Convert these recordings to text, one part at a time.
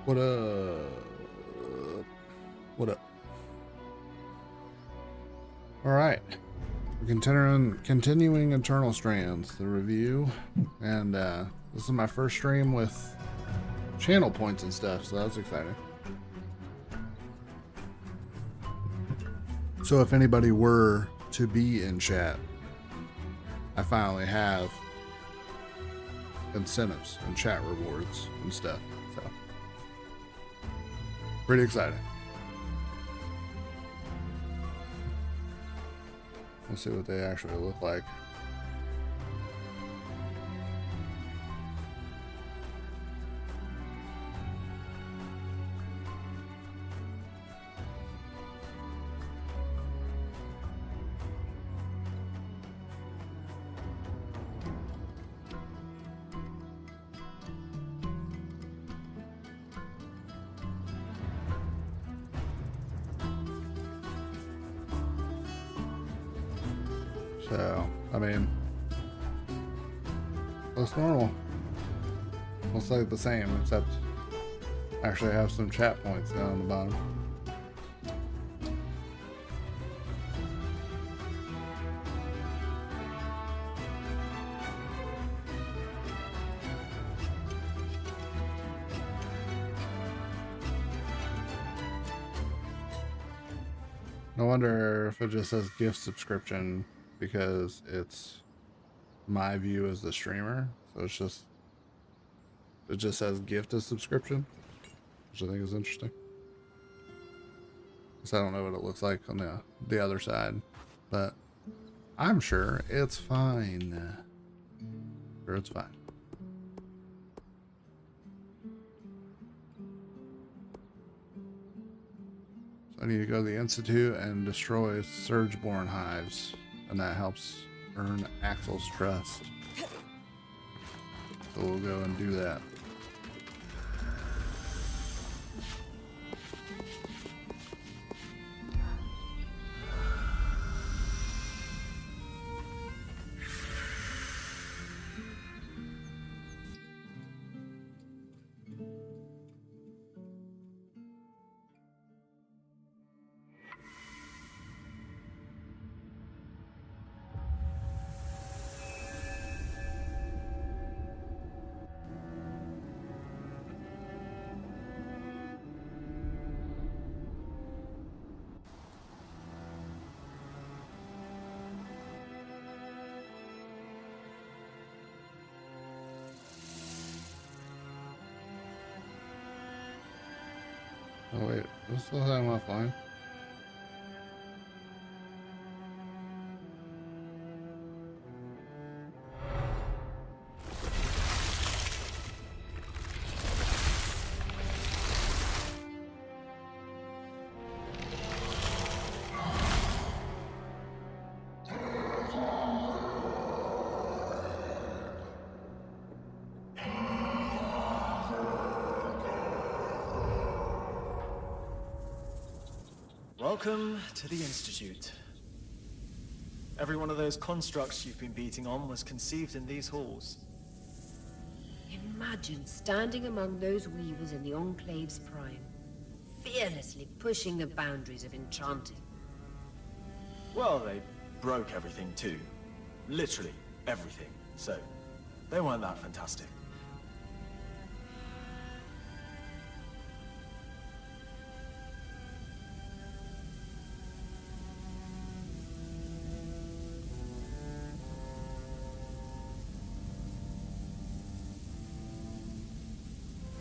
What up? What up? All right, we're continuing Eternal Strands, the review, and this is my first stream with channel points and stuff, so that's exciting. So if anybody were to be in chat, I finally have incentives and chat rewards and stuff, so pretty exciting. Let's see what they actually look like. So, I mean, looks normal. Looks like the same, except actually have some chat points down on the bottom. No wonder if it just says gift subscription, because it's my view as the streamer, so it just says gift as subscription, which I think is interesting. Because I don't know what it looks like on the other side, but I'm sure it's fine. Sure, it's fine. So I need to go to the Institute and destroy Surgeborn hives, and that helps earn Axel's trust. So we'll go and do that. Oh wait, this still have him offline? Welcome to the Institute. Every one of those constructs you've been beating on was conceived in these halls. Imagine standing among those weavers in the Enclave's prime, fearlessly pushing the boundaries of enchanting. Well, they broke everything too. Literally everything. So, they weren't that fantastic.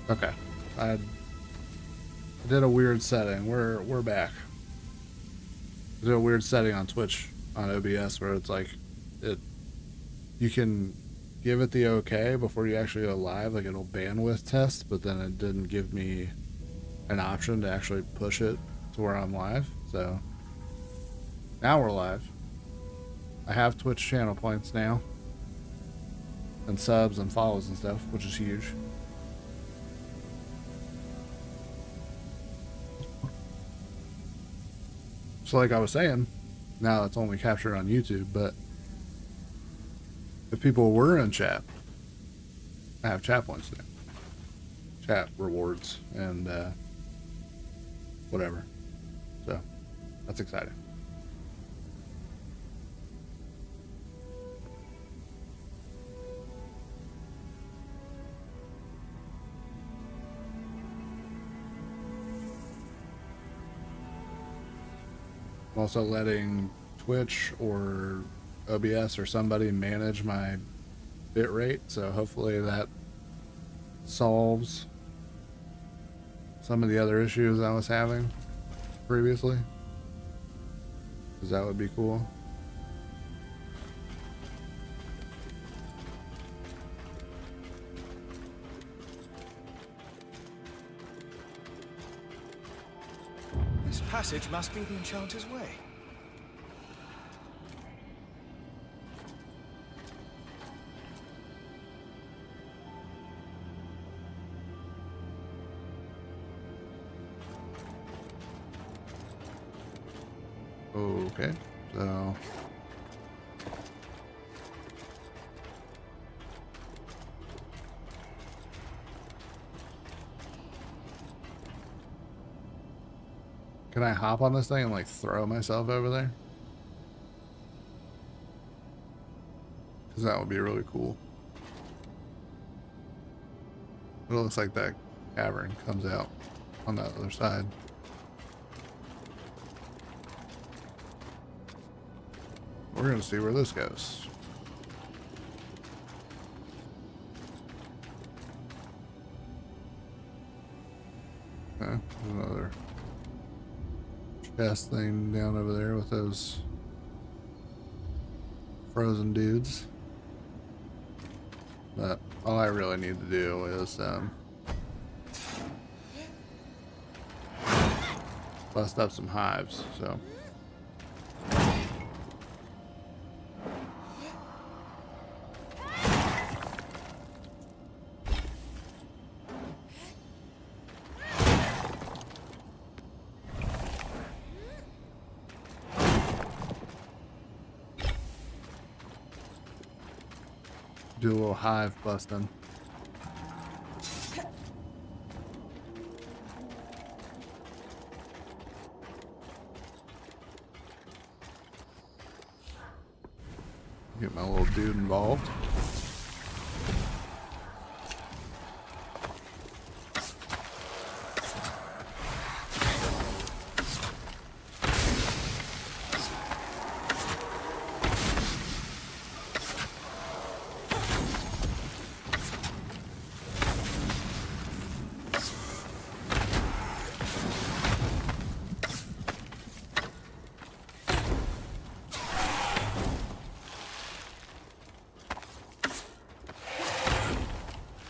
Okay, I did a weird setting. We're back. I did a weird setting on Twitch on OBS where it's like you can give it the okay before you actually go live, like it'll bandwidth test, but then it didn't give me an option to actually push it to where I'm live. So now we're live. I have Twitch channel points now, and subs and follows and stuff, which is huge. So like I was saying, now it's only captured on YouTube, but if people were in chat, I have chat points now. chat rewards and whatever. So that's exciting. I'm also letting Twitch or OBS or somebody manage my bit rate, so hopefully that solves some of the other issues I was having previously, because that would be cool. This passage must be the Enchanter's Way. Okay, so can I hop on this thing and like throw myself over there? Because that would be really cool. It looks like that cavern comes out on that other side. We're gonna see where this goes. Okay, there's another chest thing down over there with those frozen dudes. But all I really need to do is bust up some hives, so. Do a little hive busting. Get my little dude involved.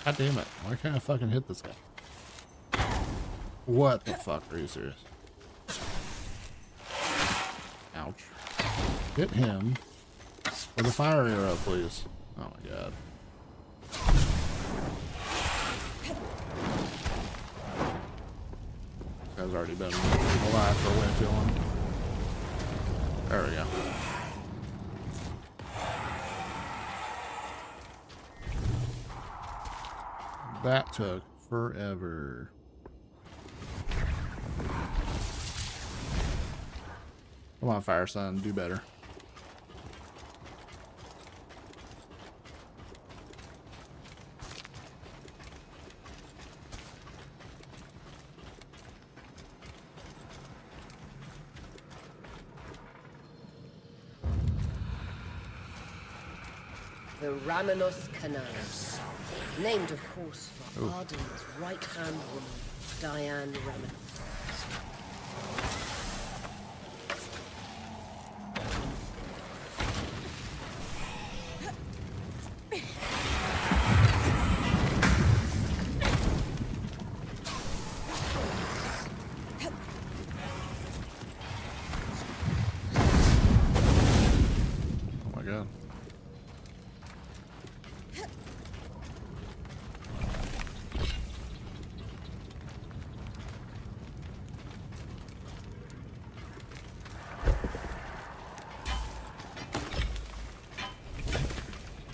God damn it. Why can't I fucking hit this guy? What the fuck? Are you serious? Ouch. Hit him with a fire arrow, please. Oh my god. This guy's already been alive for way too long. There we go. That took forever. Come on, Fire Son, do better. The Ramenos Canal. Named, of course, for Arden's right-hand woman, Diane Ramenos. Oh my god.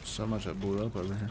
So much that blew up over here.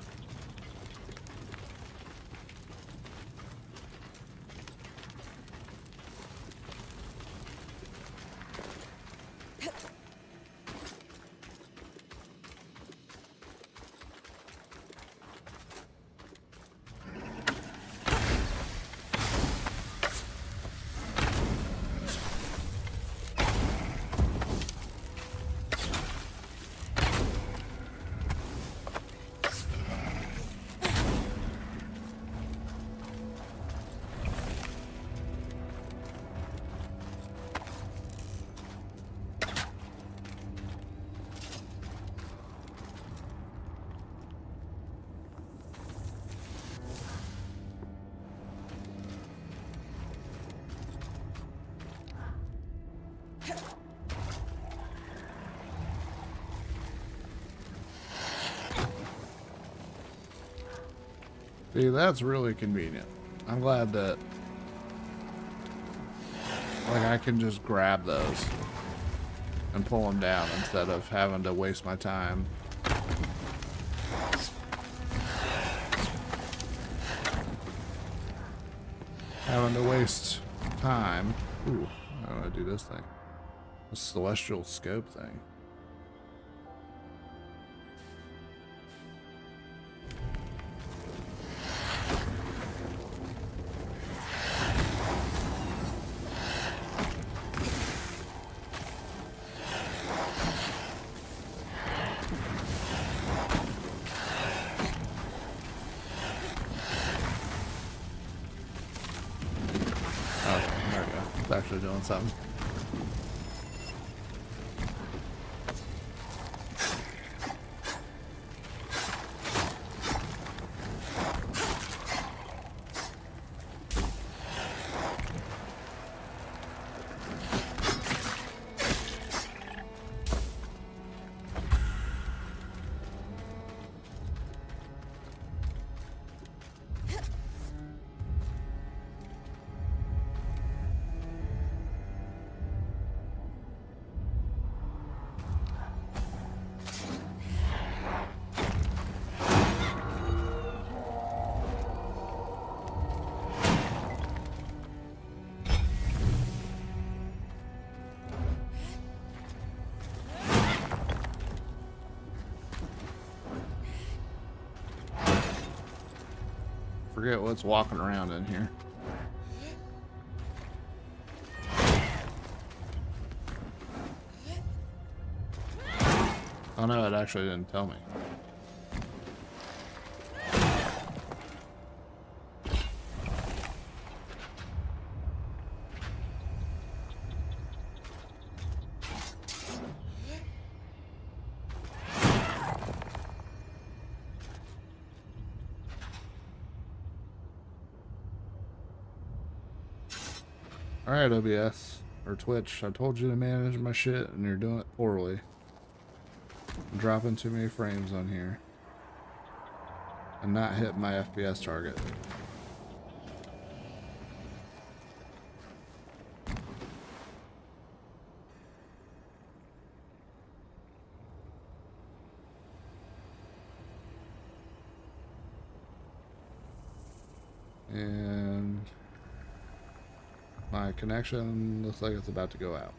See, that's really convenient. I'm glad that, like, I can just grab those and pull them down instead of having to waste my time. Having to waste time. Ooh, I want to do this thing. The celestial scope thing. Actually doing something. Forget what's walking around in here. Oh no, it actually didn't tell me. Alright, OBS, or Twitch, I told you to manage my shit and you're doing it poorly. I'm dropping too many frames on here. And not hitting my FPS target. And my connection looks like it's about to go out.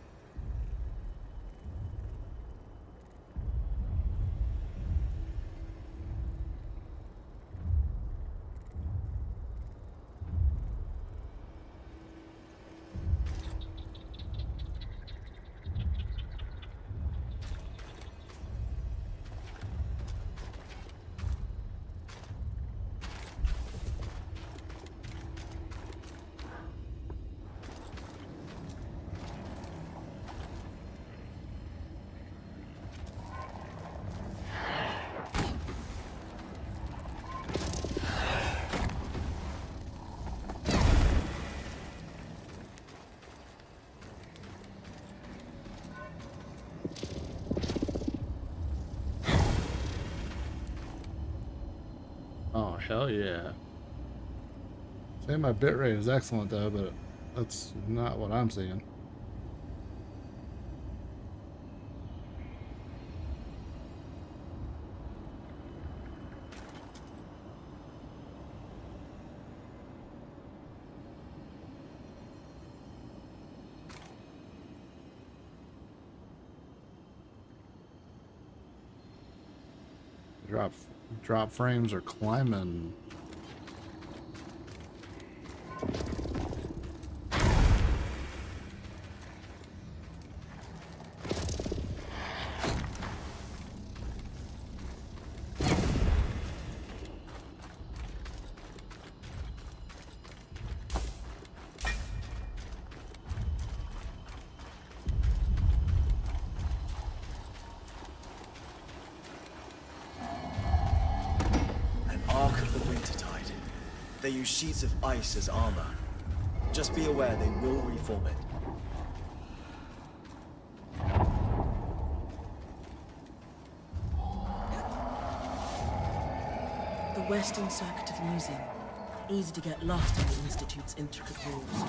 Oh, hell yeah. Say my bitrate is excellent though, but that's not what I'm seeing. Drop frames are climbing. They use sheets of ice as armor. Just be aware they will reform it. The western circuit of the museum. Easy to get lost in the Institute's intricate rules.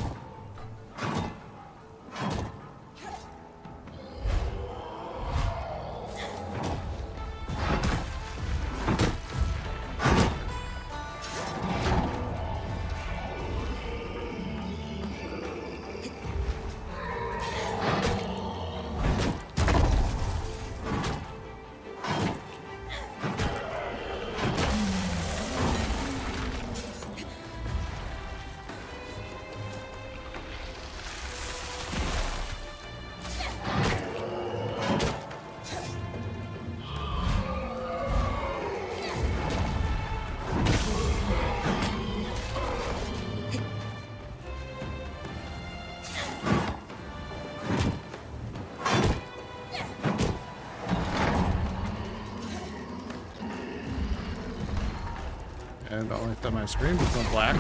And I'll hit that my screen becomes black.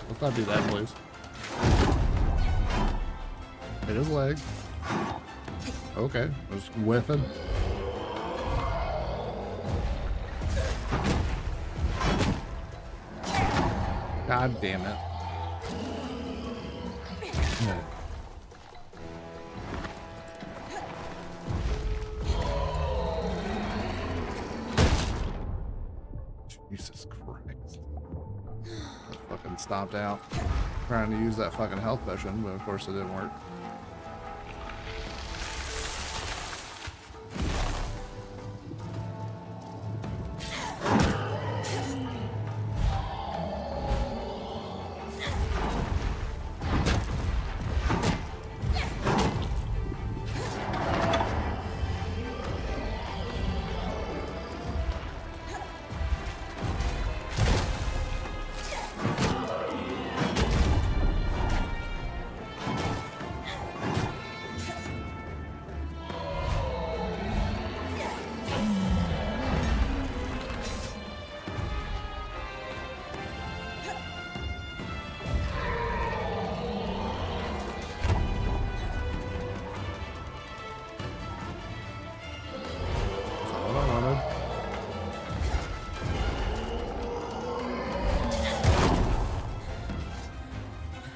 Let's not do that, please. Hit his leg. Okay, just whiffing. God damn it. Yeah. Jesus Christ. I fucking stopped out trying to use that fucking health potion, but of course it didn't work.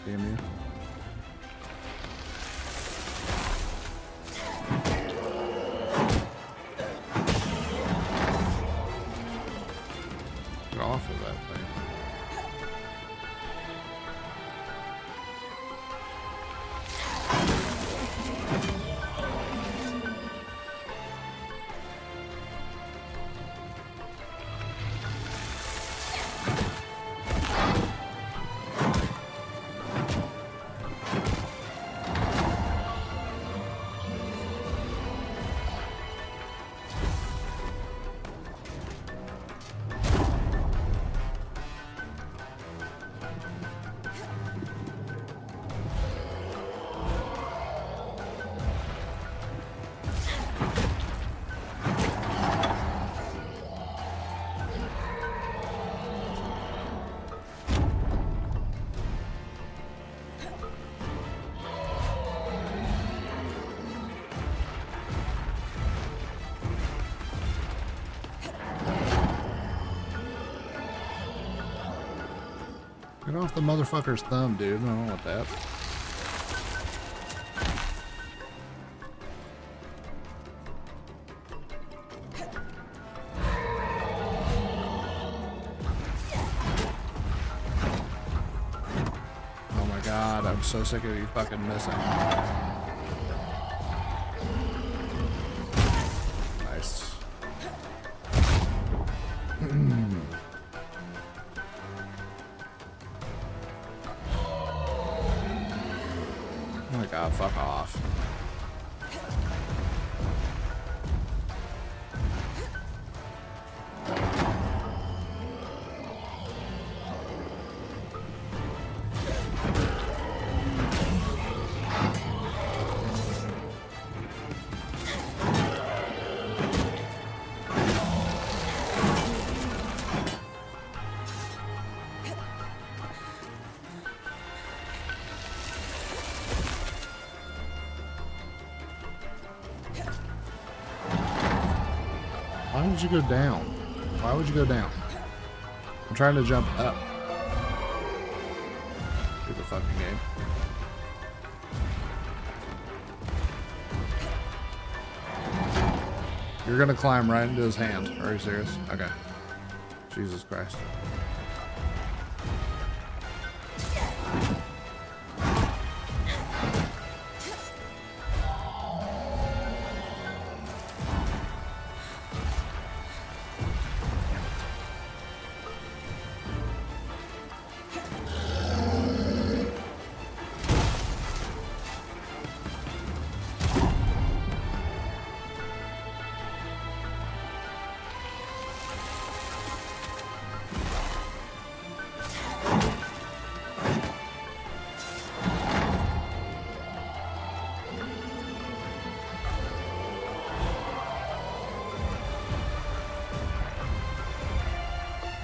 Damn you. Get off of that thing. Get off the motherfucker's thumb, dude. I don't want that. Oh my god, I'm so sick of you fucking missing. Nice. Oh my god, fuck off. Why would you go down? Why would you go down? trying to jump up. Stupid fucking game. You're gonna climb right into his hand. Are you serious? Okay. Jesus Christ.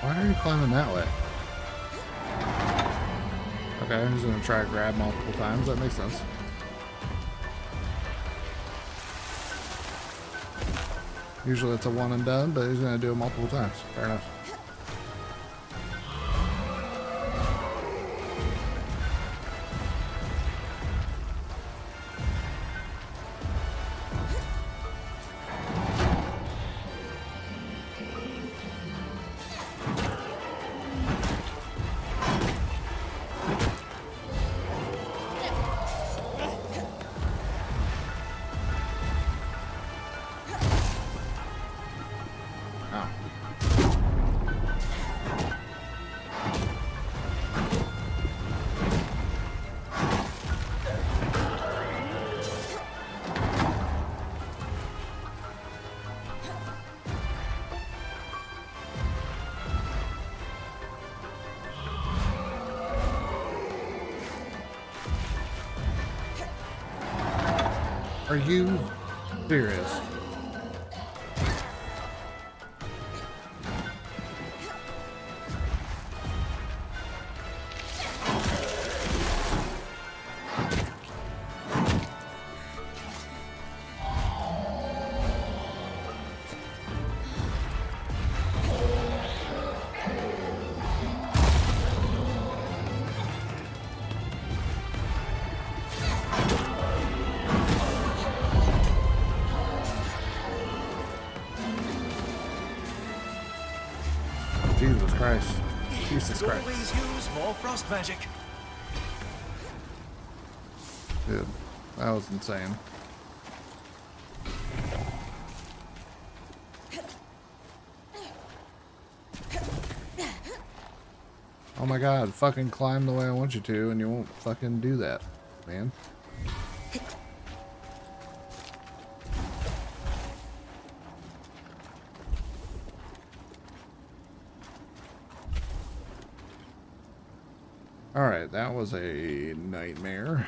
Why are you climbing that way? Okay, I'm just gonna try to grab multiple times. That makes sense. Usually it's a one and done, but he's gonna do it multiple times. Fair enough. Are you serious? Jesus Christ. Jesus Christ. Always use more frost magic. Dude, that was insane. Oh my god, fucking climb the way I want you to and you won't fucking do that, man. Alright, that was a nightmare.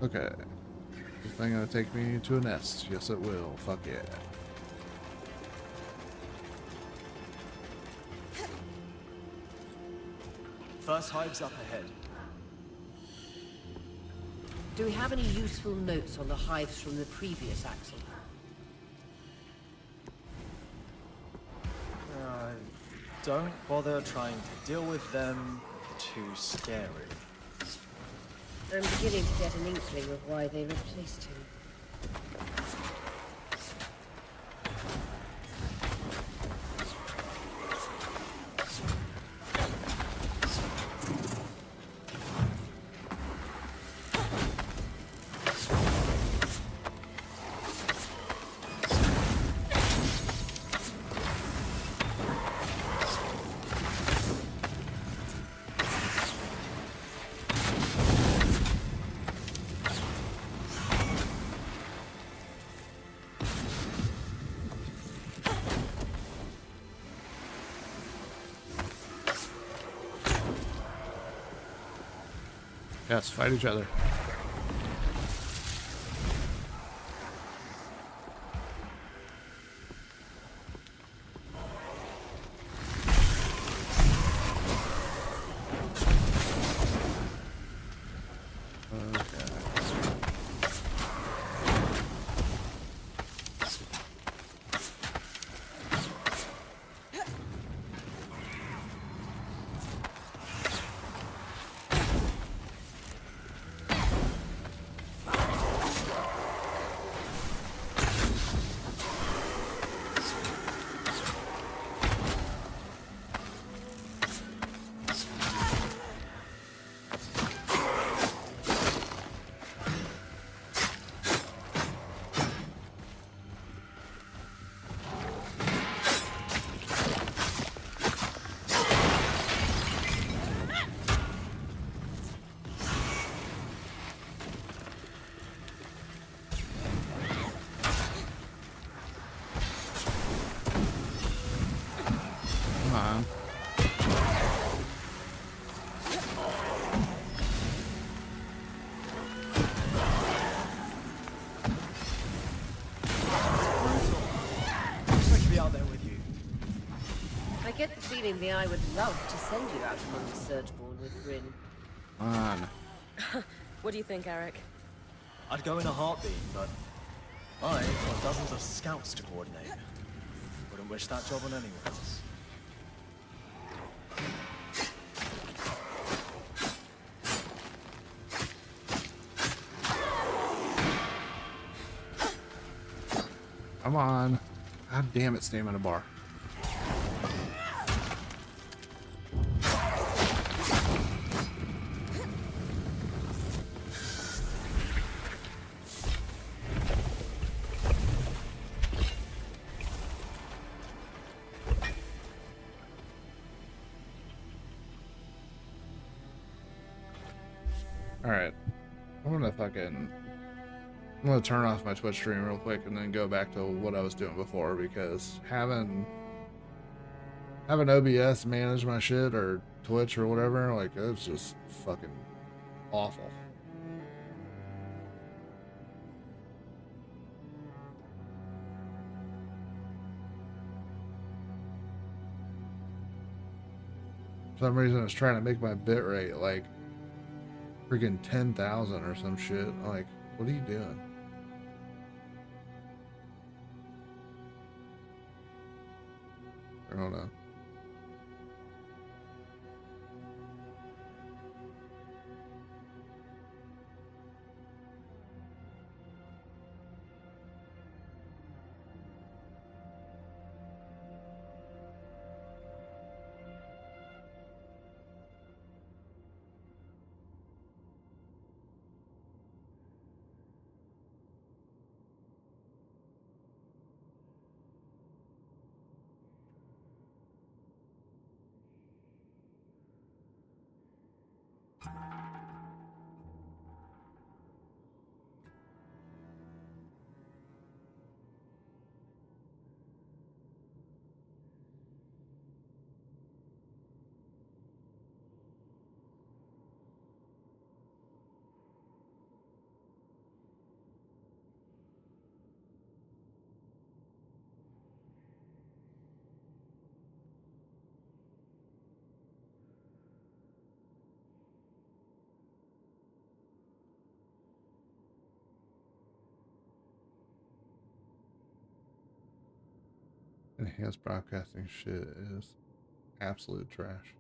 Okay. This thing gonna take me to a nest. Yes, it will. Fuck yeah. First hive's up ahead. Do we have any useful notes on the hives from the previous axle? Don't bother trying to deal with them. Too scary. I'm beginning to get an inkling of why they replaced him. Yes, fight each other. Come on. Wish I could be out there with you. I get the feeling the Eye would love to send you out among the Surgeborn with Rin. Come on. What do you think, Eric? I'd go in a heartbeat, but I've got dozens of scouts to coordinate. Wouldn't wish that job on anyone else. Come on. God damn it, stamina bar. Alright. I'm gonna turn off my Twitch stream real quick and then go back to what I was doing before, because having OBS manage my shit or Twitch or whatever, like, it's just fucking awful. For some reason it's trying to make my bitrate like freaking 10,000 or some shit. Like, what are you doing? I don't know. Enhanced broadcasting shit is absolute trash.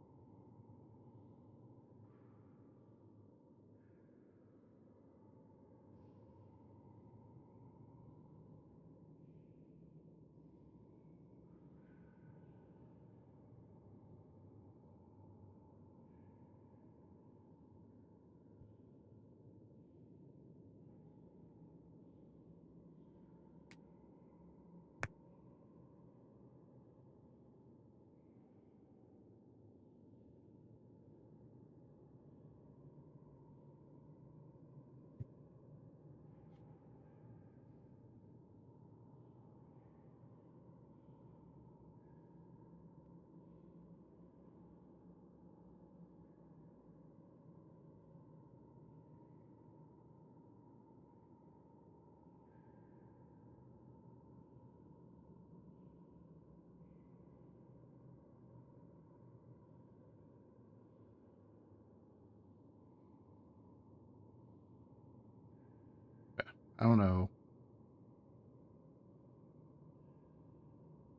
I don't know.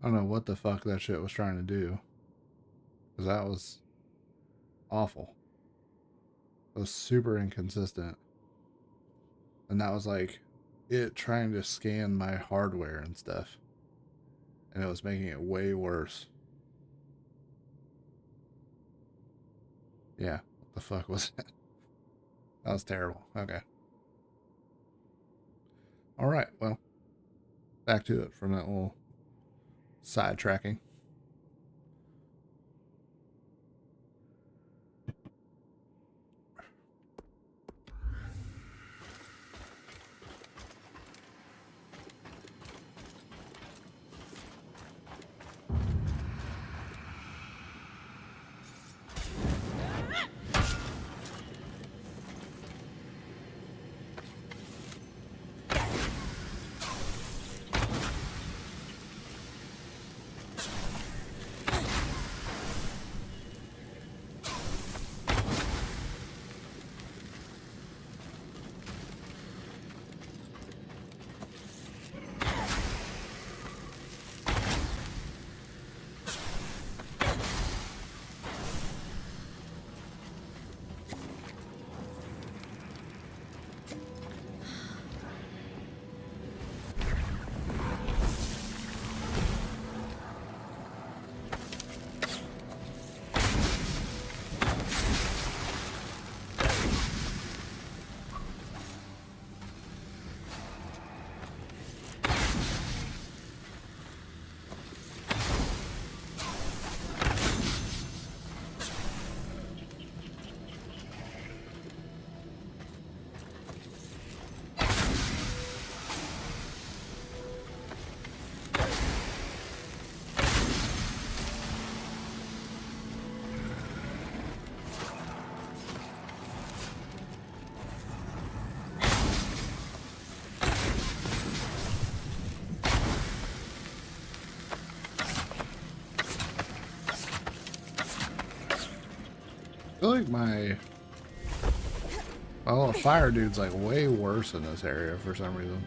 I don't know what the fuck that shit was trying to do. Because that was awful. It was super inconsistent. And that was like it trying to scan my hardware and stuff. And it was making it way worse. Yeah, what the fuck was that? That was terrible. Okay. Alright, well. Back to it from that little sidetracking. I feel like my little fire dude's like way worse in this area for some reason.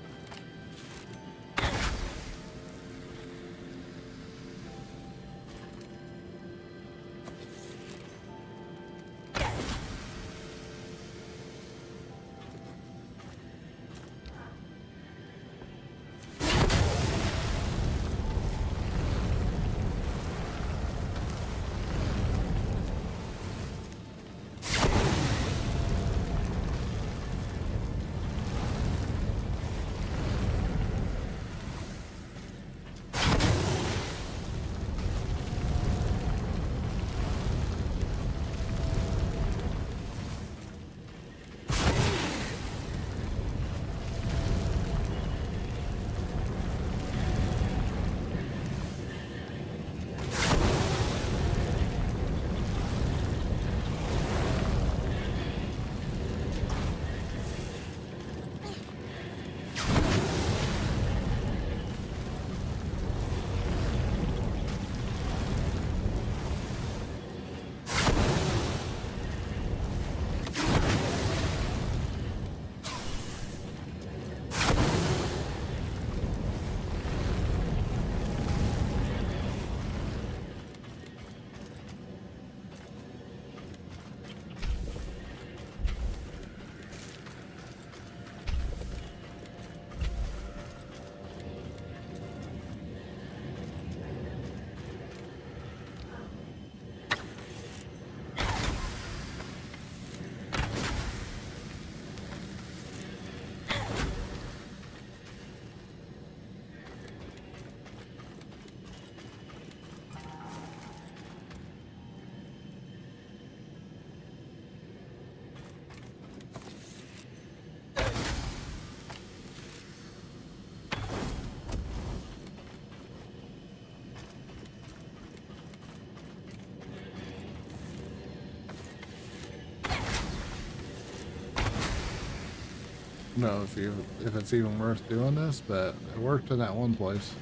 Know if it's even worth doing this, but it worked in that one place,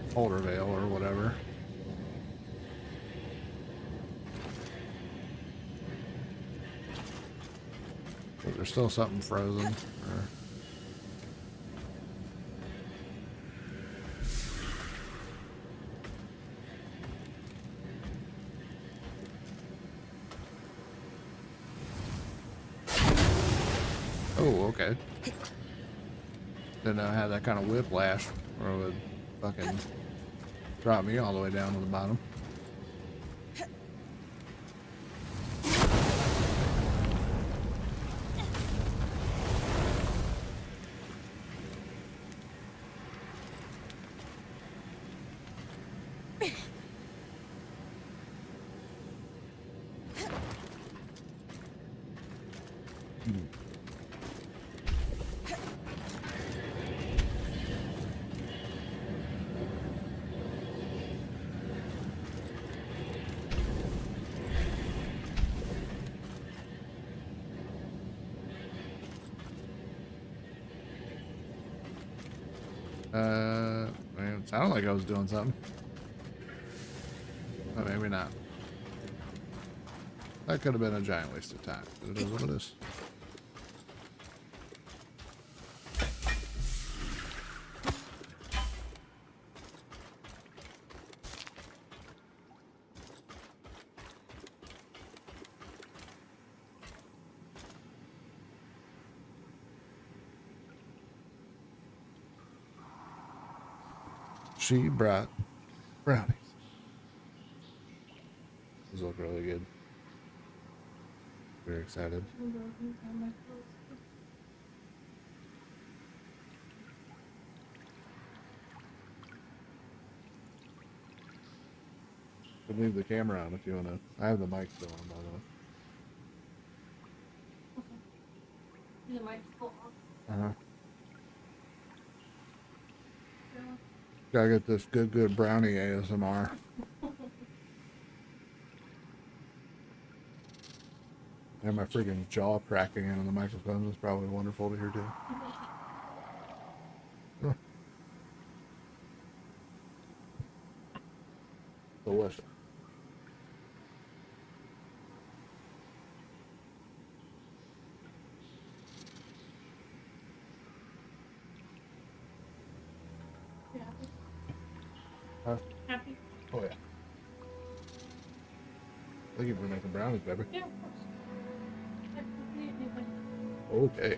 Holdervale or whatever. But there's still something frozen. Or Oh, okay. Didn't know I had that kind of whiplash, or it would fucking drop me all the way down to the bottom. I mean, it sounded like I was doing something. But maybe not. That could have been a giant waste of time, but it is what it is. She brought brownies. These look really good. Very excited. Could leave the camera on if you want to. I have the mic still on, by the way. The mic's full off. Uh-huh. Gotta get this good brownie ASMR. And my freaking jaw cracking into the microphone is probably wonderful to hear too. Huh. Delicious. You happy? Huh? Happy? Oh yeah. Thank you for making brownies, baby. Yeah, of course. Okay.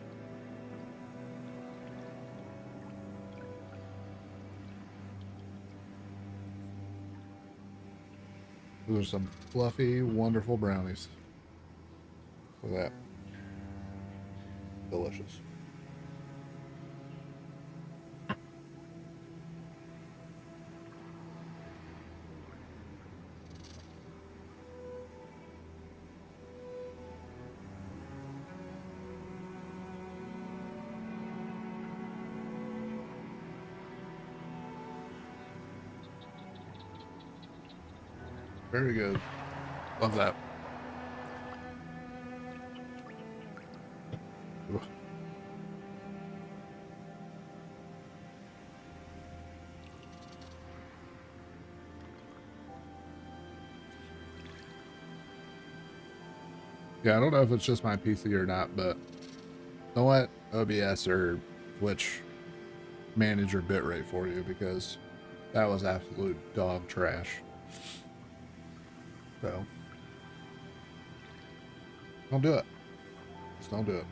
Those are some fluffy, wonderful brownies. Look at that. Delicious. Very good. Love that. Ugh. Yeah, I don't know if it's just my PC or not, but don't let OBS or Twitch manage your bitrate for you, because that was absolute dog trash. So don't do it. Just don't do it.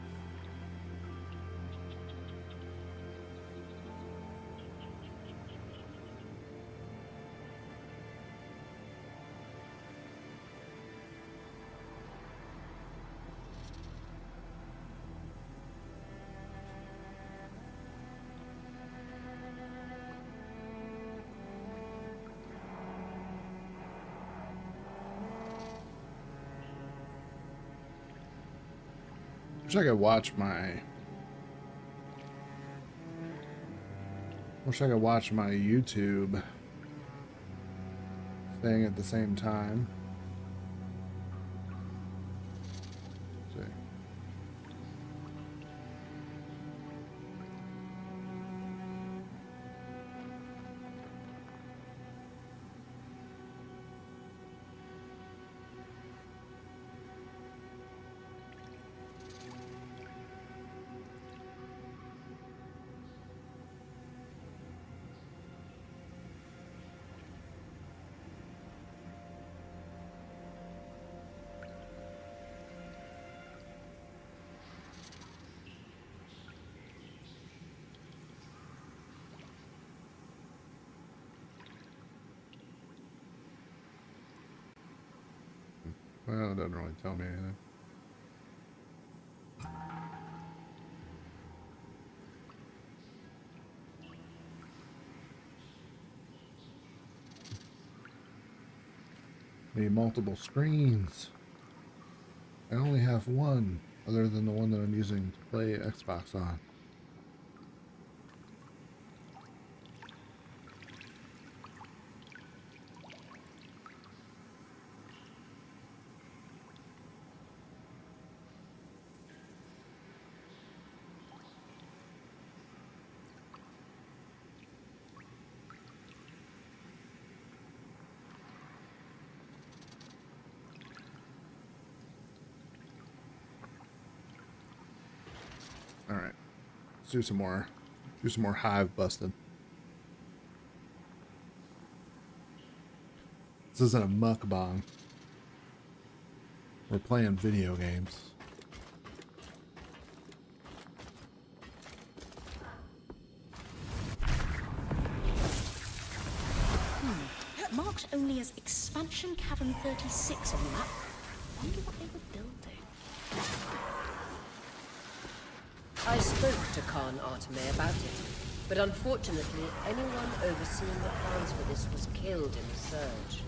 Wish I could watch my YouTube thing at the same time. Let's see. Well, it doesn't really tell me anything. Need multiple screens. I only have one, other than the one that I'm using to play Xbox on. All right, let's do some more hive busting. This isn't a mukbang. We're playing video games. Marked only as Expansion Cavern 36 on the map. Wonder what they were building. I spoke to Khan Arteme about it, but unfortunately, anyone overseeing the plans for this was killed in the surge.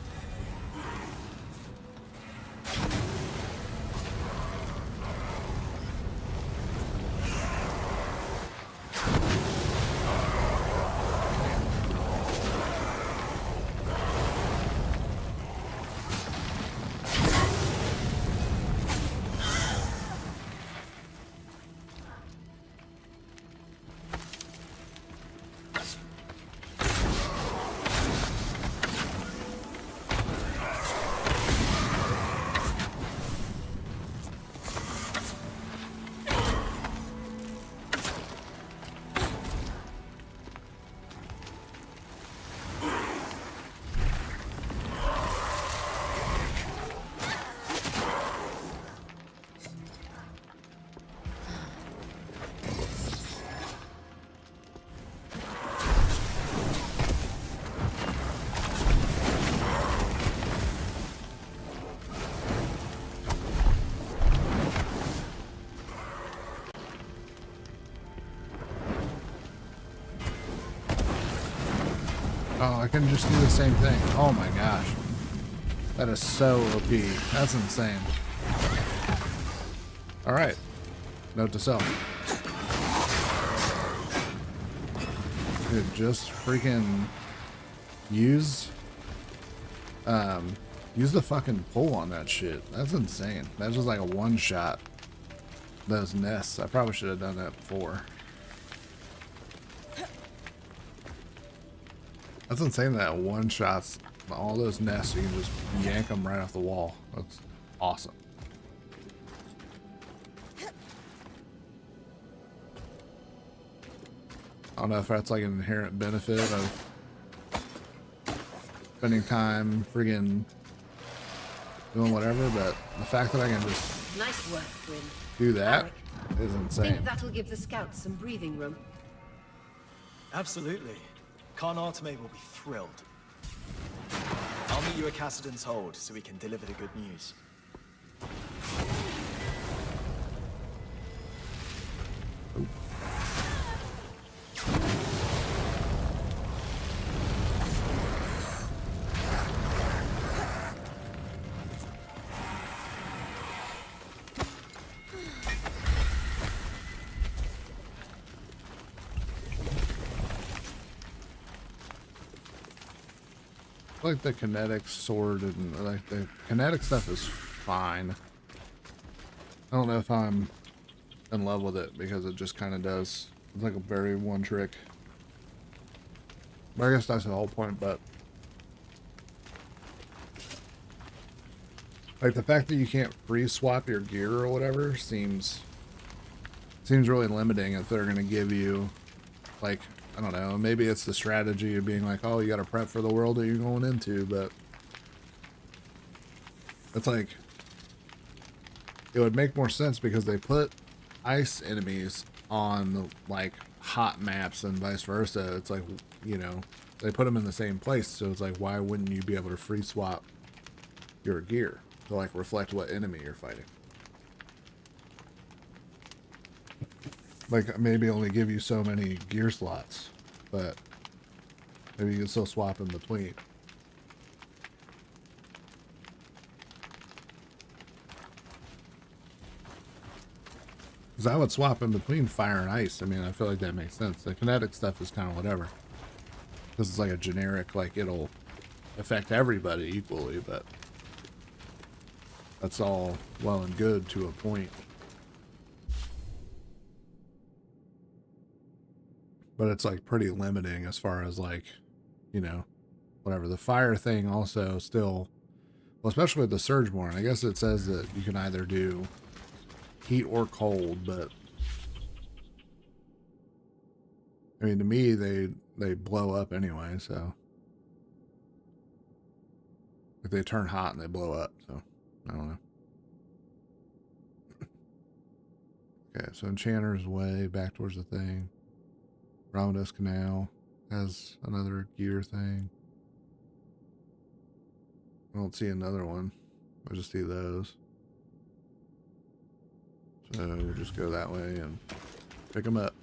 Oh, I can just do the same thing. Oh my gosh. That is so OP. That's insane. Alright. Note to self. Dude, just freaking use the fucking pull on that shit. That's insane. That's just like a one shot. Those nests. I probably should have done that before. That's insane that one shots all those nests, you can just yank them right off the wall. That's awesome. I don't know if that's like an inherent benefit of spending time friggin' doing whatever, but the fact that I can just Nice work, Gwyn. do that Alec, is insane. think that'll give the scouts some breathing room? Absolutely. Khan Arteme will be thrilled. I'll meet you at Cassidon's Hold so we can deliver the good news. Like the kinetic sword and like the kinetic stuff is fine. I don't know if I'm in love with it because it just kind of does. It's like a very one trick. But I guess that's the whole point. But like the fact that you can't free swap your gear or whatever seems really limiting. If they're gonna give you like, I don't know, maybe it's the strategy of being like, oh, you gotta prep for the world that you're going into, but it's like, it would make more sense because they put ice enemies on like hot maps and vice versa. It's like, you know, they put them in the same place, so it's like, why wouldn't you be able to free swap your gear? to like reflect what enemy you're fighting. Like maybe only give you so many gear slots, but maybe you can still swap in between. Because I would swap in between fire and ice. I mean, I feel like that makes sense. The kinetic stuff is kind of whatever. Because it's like a generic, like it'll affect everybody equally, but that's all well and good to a point. But it's like pretty limiting as far as like, you know, whatever. The fire thing also still, well, especially with the Surgeborn, I guess it says that you can either do heat or cold, but I mean, to me, they blow up anyway, so if they turn hot and they blow up, so I don't know. Okay, so Enchanter's Way, back towards the thing. Robits Canal has another gear thing. I don't see another one. I just see those. So we'll just go that way and pick them up.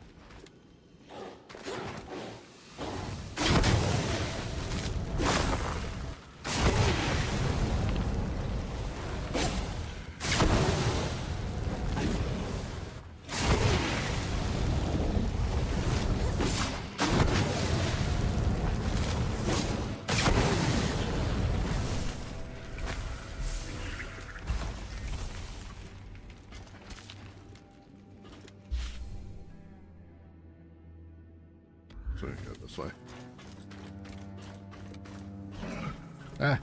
So we go this way. Ah.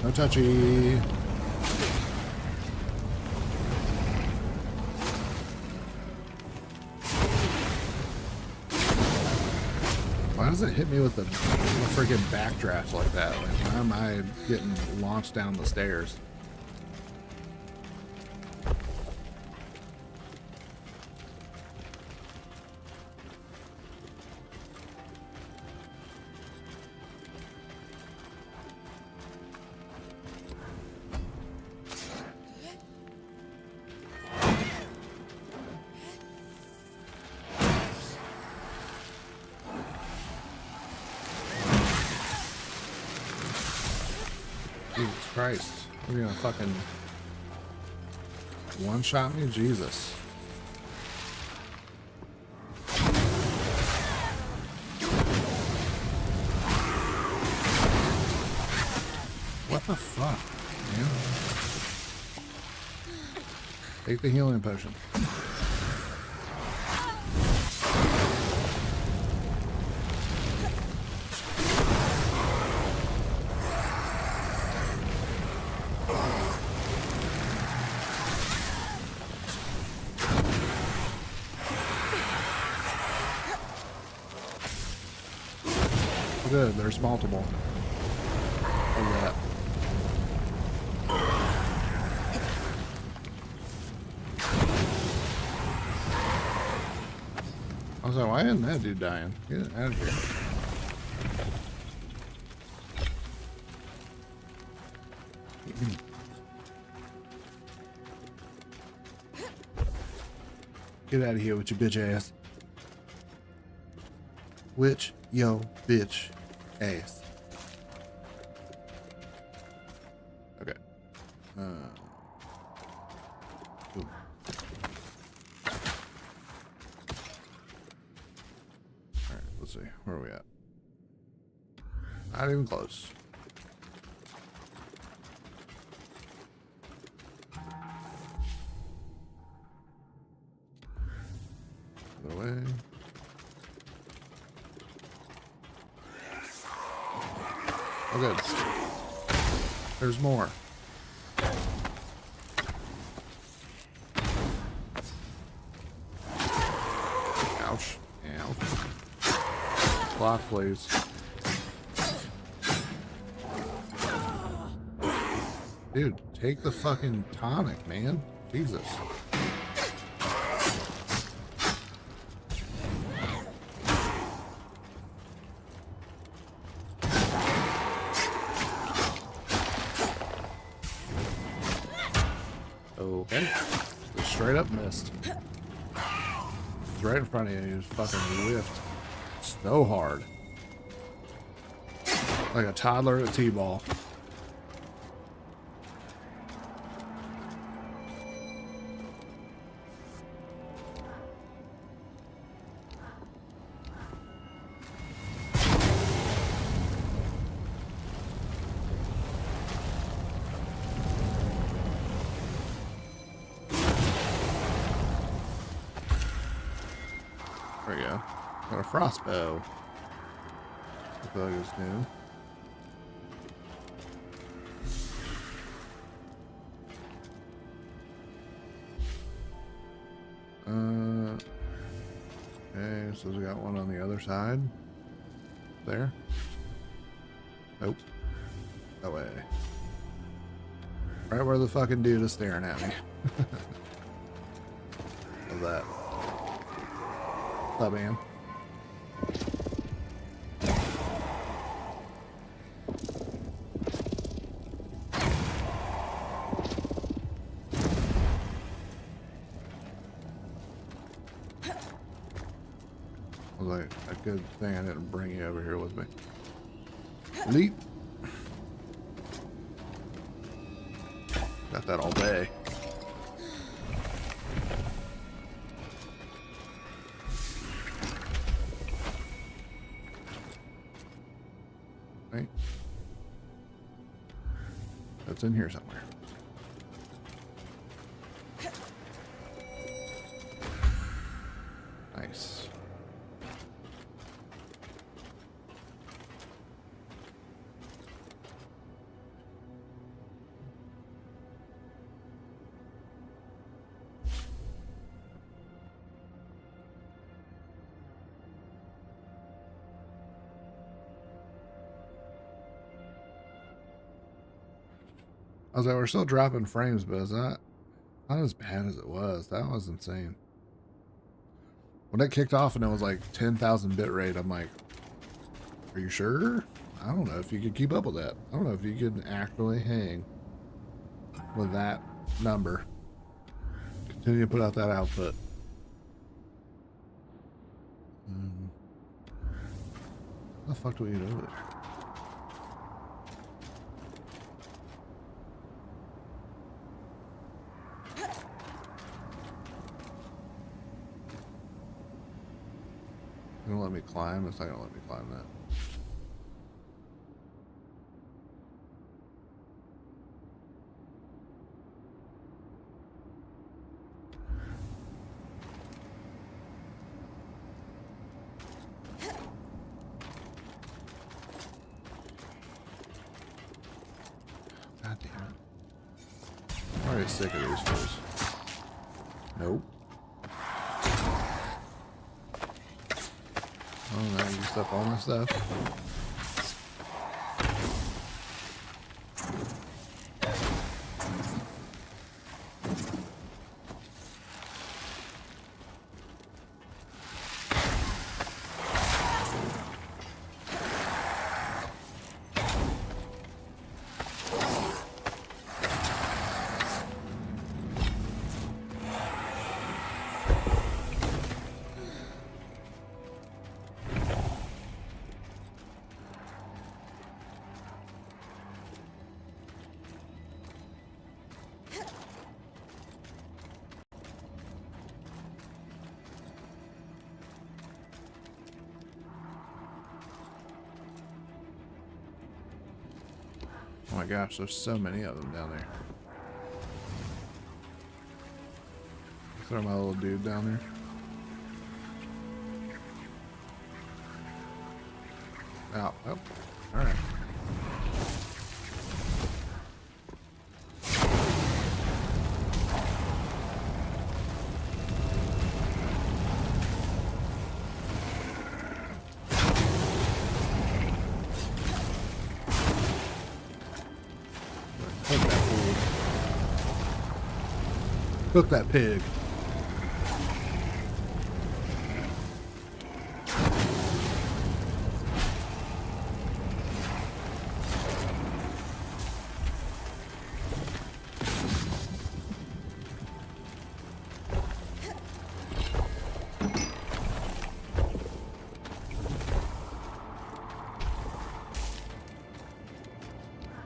No touchy. Why does it hit me with the freaking backdraft like that? Like, why am I getting launched down the stairs? Jesus Christ. You're gonna fucking one-shot me? Jesus. What the fuck, man? Take the healing potion. Good, there's multiple of that. I was like, why isn't that dude dying? Get out of here. Get out of here with your bitch ass. Which yo bitch ass. Okay. Ooh. Alright, let's see. Where are we at? Not even close. Other way. Oh, good. There's more. Ouch. Ouch. Block, please. Dude, take the fucking tonic, man. Jesus. straight up missed. It's right in front of you. You just fucking whiffed so hard. Like a toddler at a T-ball. There we go. Got a crossbow. I feel like it's new. Okay, so we got one on the other side. There. Nope. That way. Right where the fucking dude is staring at me. Love that. What's up, man? I was like, a good thing I didn't bring you over here with me. Leap. Got that all day. Right. That's in here somewhere. Nice. I was like, we're still dropping frames, but it's not as bad as it was. That was insane. When it kicked off and it was like 10,000 bit rate, I'm like, are you sure? I don't know if you could keep up with that. I don't know if you could actually hang with that number. Continue to put out that output. How the fuck do we get over there? It's gonna let me climb. It's not gonna let me climb that. God damn it. I'm already sick of these fools. Nope. Oh, now you step on my stuff. Oh my gosh, there's so many of them down there. Throw my little dude down there. Oh, oh, all right. Cook that pig.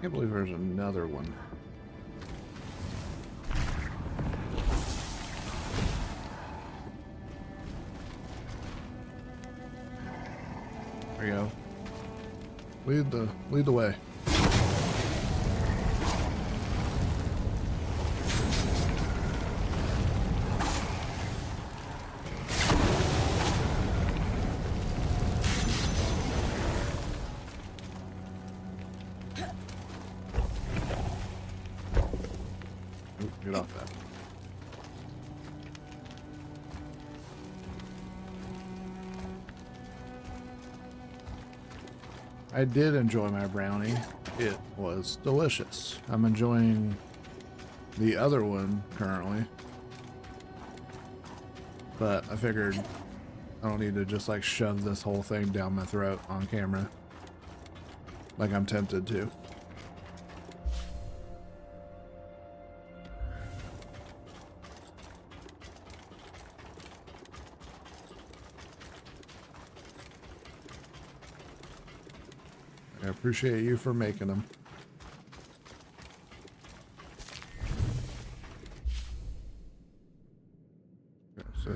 Can't believe there's another one. There you go. Lead the way. Get off that. I did enjoy my brownie. It was delicious. I'm enjoying the other one currently. But I figured I don't need to just like shove this whole thing down my throat on camera like I'm tempted to. I appreciate you for making them. Okay, so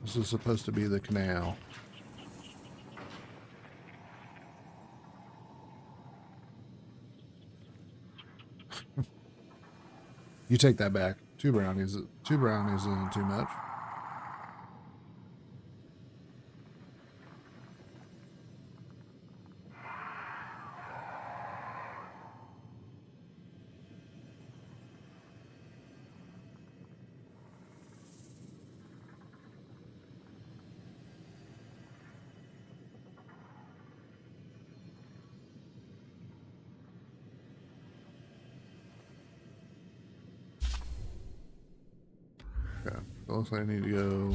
this is supposed to be the canal. You take that back. Two brownies isn't too much. Okay, so looks like I need to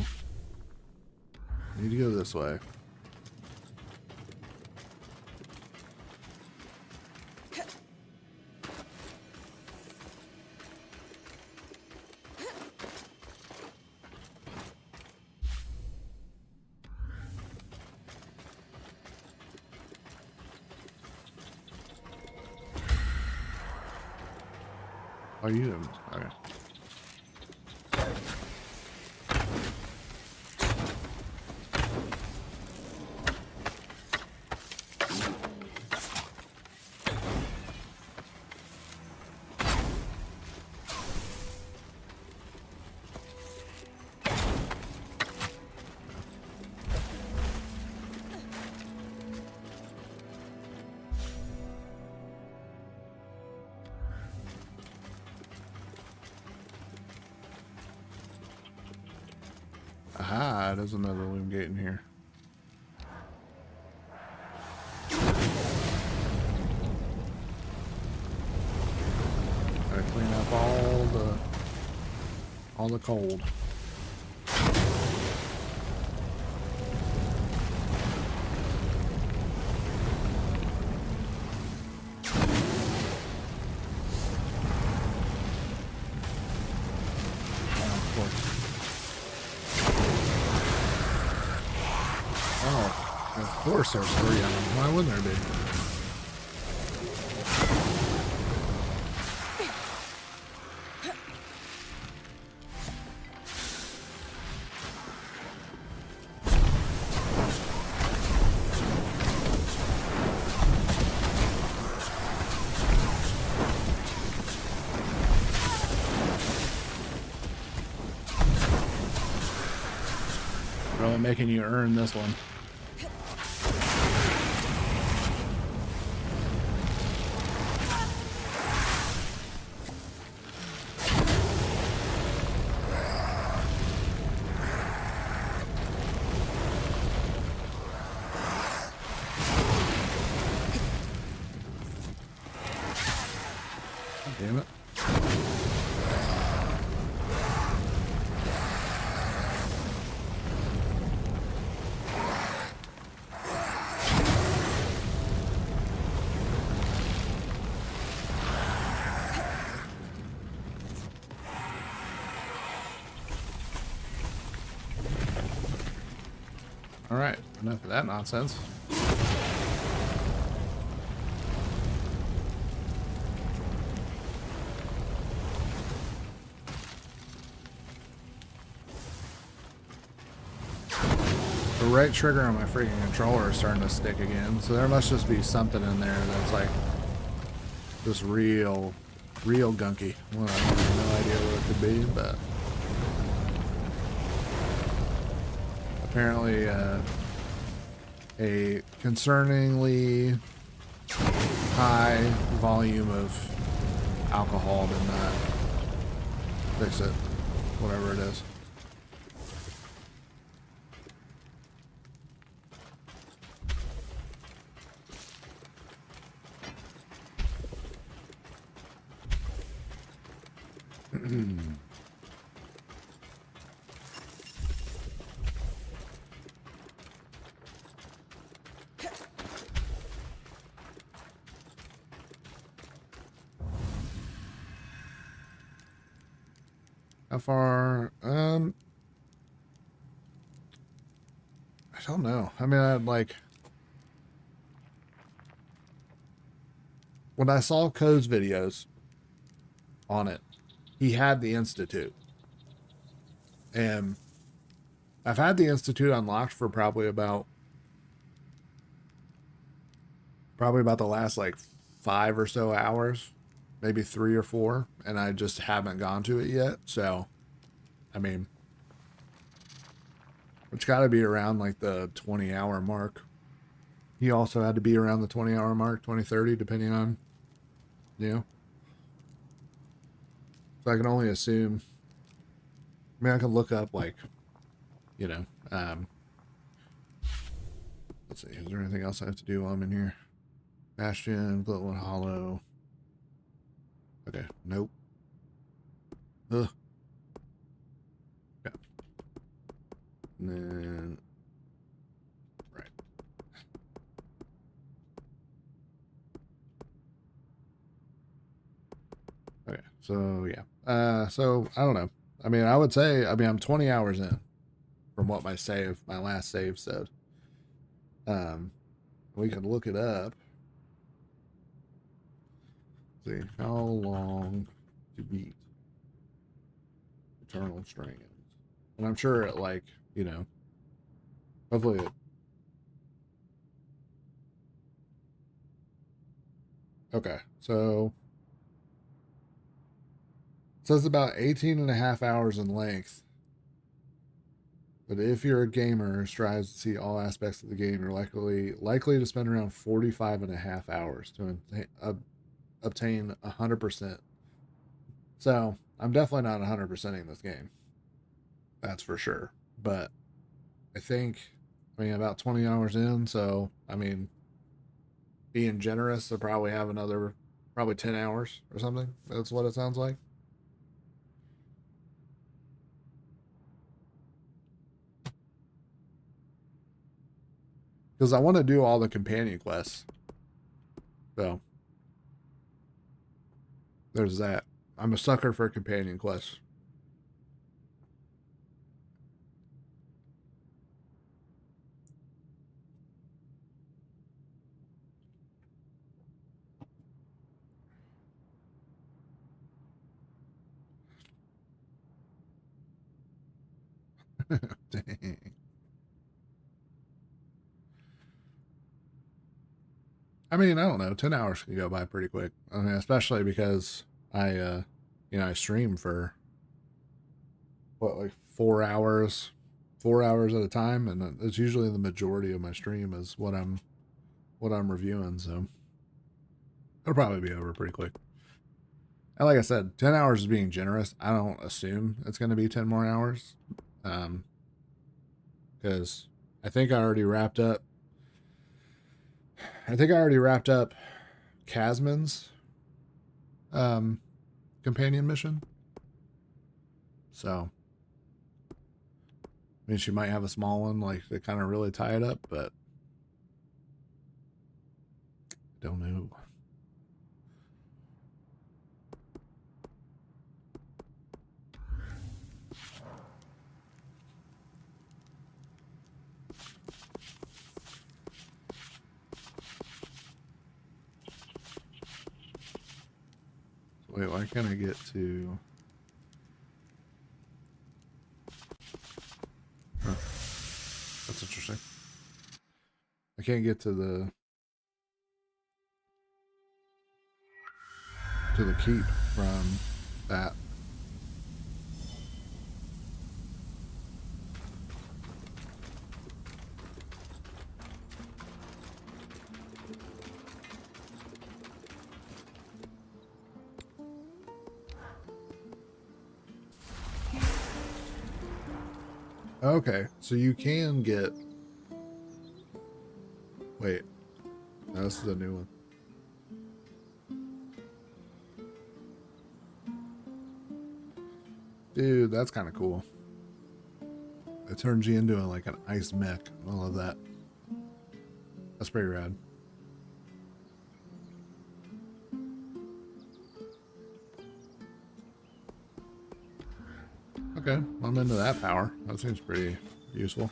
go this way. Oh, you didn't. Okay. Aha, there's another loom gate in here. Gotta clean up all the cold. Of course there's 3 of them. Why wouldn't there be? Really making you earn this one. Damn it. All right, enough of that nonsense. right trigger on my freaking controller is starting to stick again. So there must just be something in there that's like just real gunky. Well, I have no idea what it could be, but apparently a concerningly high volume of alcohol did not fix it, whatever it is. How far? I don't know. I mean, I'd like when I saw Code's videos on it, he had the Institute. And I've had the Institute unlocked for probably about the last like 5 or so hours, maybe 3 or 4, and I just haven't gone to it yet. So, I mean, it's got to be around like the 20-hour mark. He also had to be around the 20-hour mark, 20, 30, depending on, you know. So I can only assume. I mean, I can look up like, you know, let's see, is there anything else I have to do while I'm in here? Bastion, Glitwood Hollow. Okay, nope. Ugh. Yeah. And then, right. Okay, so yeah. So I don't know. I mean, I would say, I'm 20 hours in from what my last save said. We can look it up. See how long to beat Eternal Strands. And I'm sure it, like, you know, hopefully it. Okay, so it says about 18 and a half hours in length. But if you're a gamer who strives to see all aspects of the game, you're likely to spend around 45 and a half hours to obtain 100%. So I'm definitely not 100%ing this game. That's for sure. But I think, about 20 hours in. So, being generous, I'll probably have another, 10 hours or something. That's what it sounds like. Because I want to do all the companion quests. So, there's that. I'm a sucker for companion quests. Dang. I don't know. 10 hours can go by pretty quick. Especially because I stream for like 4 hours, 4 hours at a time, and it's usually the majority of my stream is what I'm reviewing. So it'll probably be over pretty quick. And like I said, 10 hours is being generous. I don't assume it's going to be 10 more hours, because I think I already wrapped up. Casman's companion mission. So, she might have a small one, like, to kind of really tie it up, but don't know. Wait, why can't I get to... Huh. That's interesting. can't get to the keep from that. Okay, so you can get... Wait. No, this is a new one. Dude, that's kind of cool. It turns you into like an ice mech. I love that. That's pretty rad. Okay, I'm into that power. That seems pretty useful.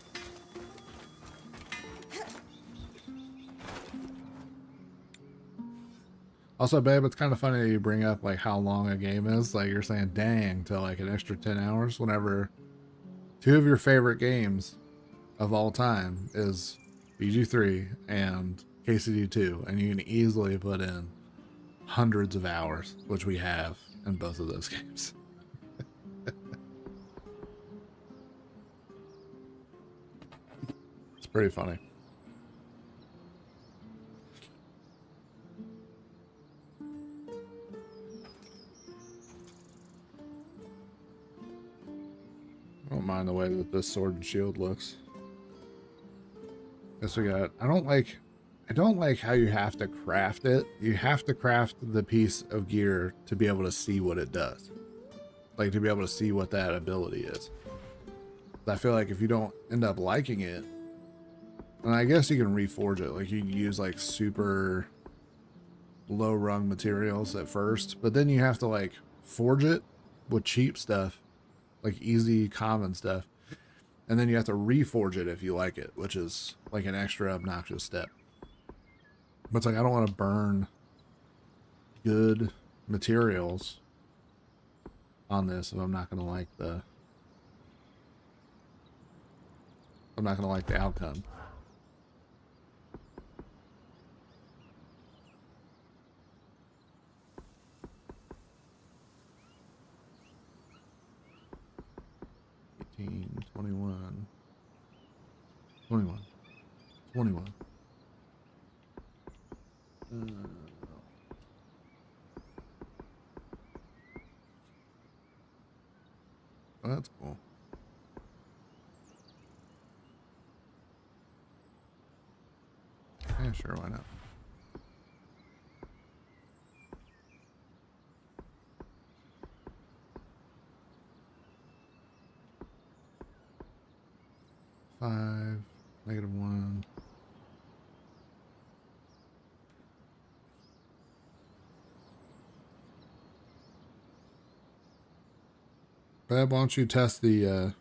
Also, babe, it's kind of funny that you bring up like how long a game is. Like you're saying, dang, to like an extra 10 hours whenever two of your favorite games of all time is BG3 and KCD2, and you can easily put in hundreds of hours, which we have in both of those games. It's pretty funny. I don't mind the way that this sword and shield looks. Guess we got... I don't like how you have to craft it. You have to craft the piece of gear to be able to see what it does. Like, to be able to see what that ability is. I feel like if you don't end up liking it, and I guess you can reforge it. Like, you can use, like, super low rung materials at first, but then you have to, like, forge it with cheap stuff. Like, easy, common stuff. And then you have to reforge it if you like it, which is, like, an extra obnoxious step. But it's like, I don't want to burn good materials on this if I'm not going to like the... I'm not going to like the outcome. $18, $21, $21, $21. Oh, that's cool. Yeah, sure, why not? -5, -1. Bab, why don't you test the,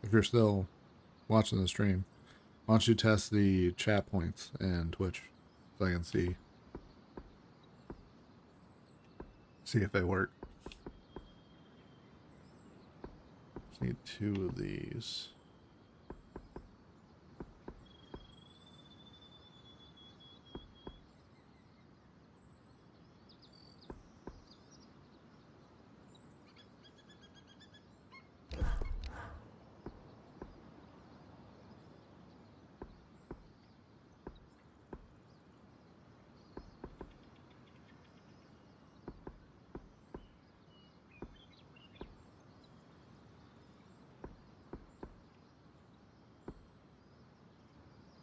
if you're still watching the stream, why don't you test the chat points and Twitch so I can see if they work. Just need 2 of these.